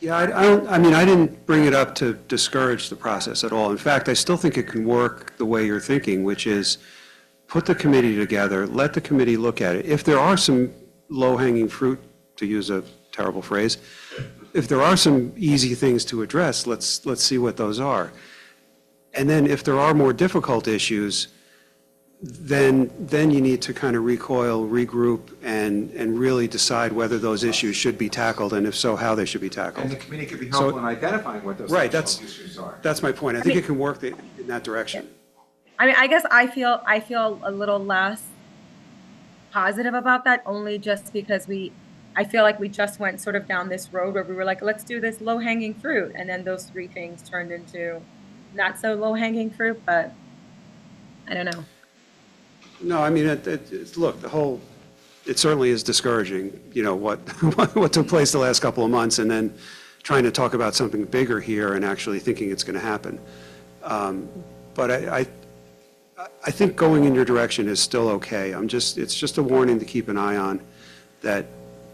Yeah, I didn't bring it up to discourage the process at all. In fact, I still think it can work the way you're thinking, which is put the committee together, let the committee look at it. If there are some low-hanging fruit, to use a terrible phrase, if there are some easy things to address, let's see what those are. And then if there are more difficult issues, then you need to kind of recoil, regroup, and really decide whether those issues should be tackled, and if so, how they should be tackled. And the committee could be helpful in identifying what those Right, threshold issues are. That's my point. I think it can work in that direction. I mean, I guess I feel a little less positive about that, only just because I feel like we just went sort of down this road where we were like, let's do this low hanging fruit. And then those three things turned into not so low hanging fruit, but I don't know. No, I mean, look, it certainly is discouraging, what took place the last couple of months, and then trying to talk about something bigger here and actually thinking it's going to happen. But I think going in your direction is still okay. It's just a warning to keep an eye on, that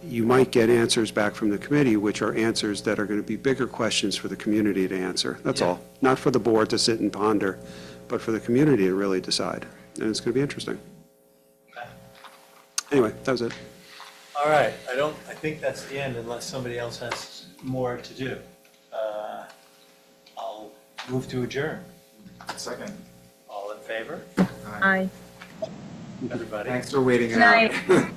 you might get answers back from the committee, which are answers that are going to be bigger questions for the community to answer. That's all. Not for the board to sit and ponder, but for the community to really decide. And it's going to be interesting. Anyway, that was it. All right, I think that's the end unless somebody else has more to do. I'll move to adjourn. Second. All in favor? Aye. Everybody? Thanks for waiting it Good out. night.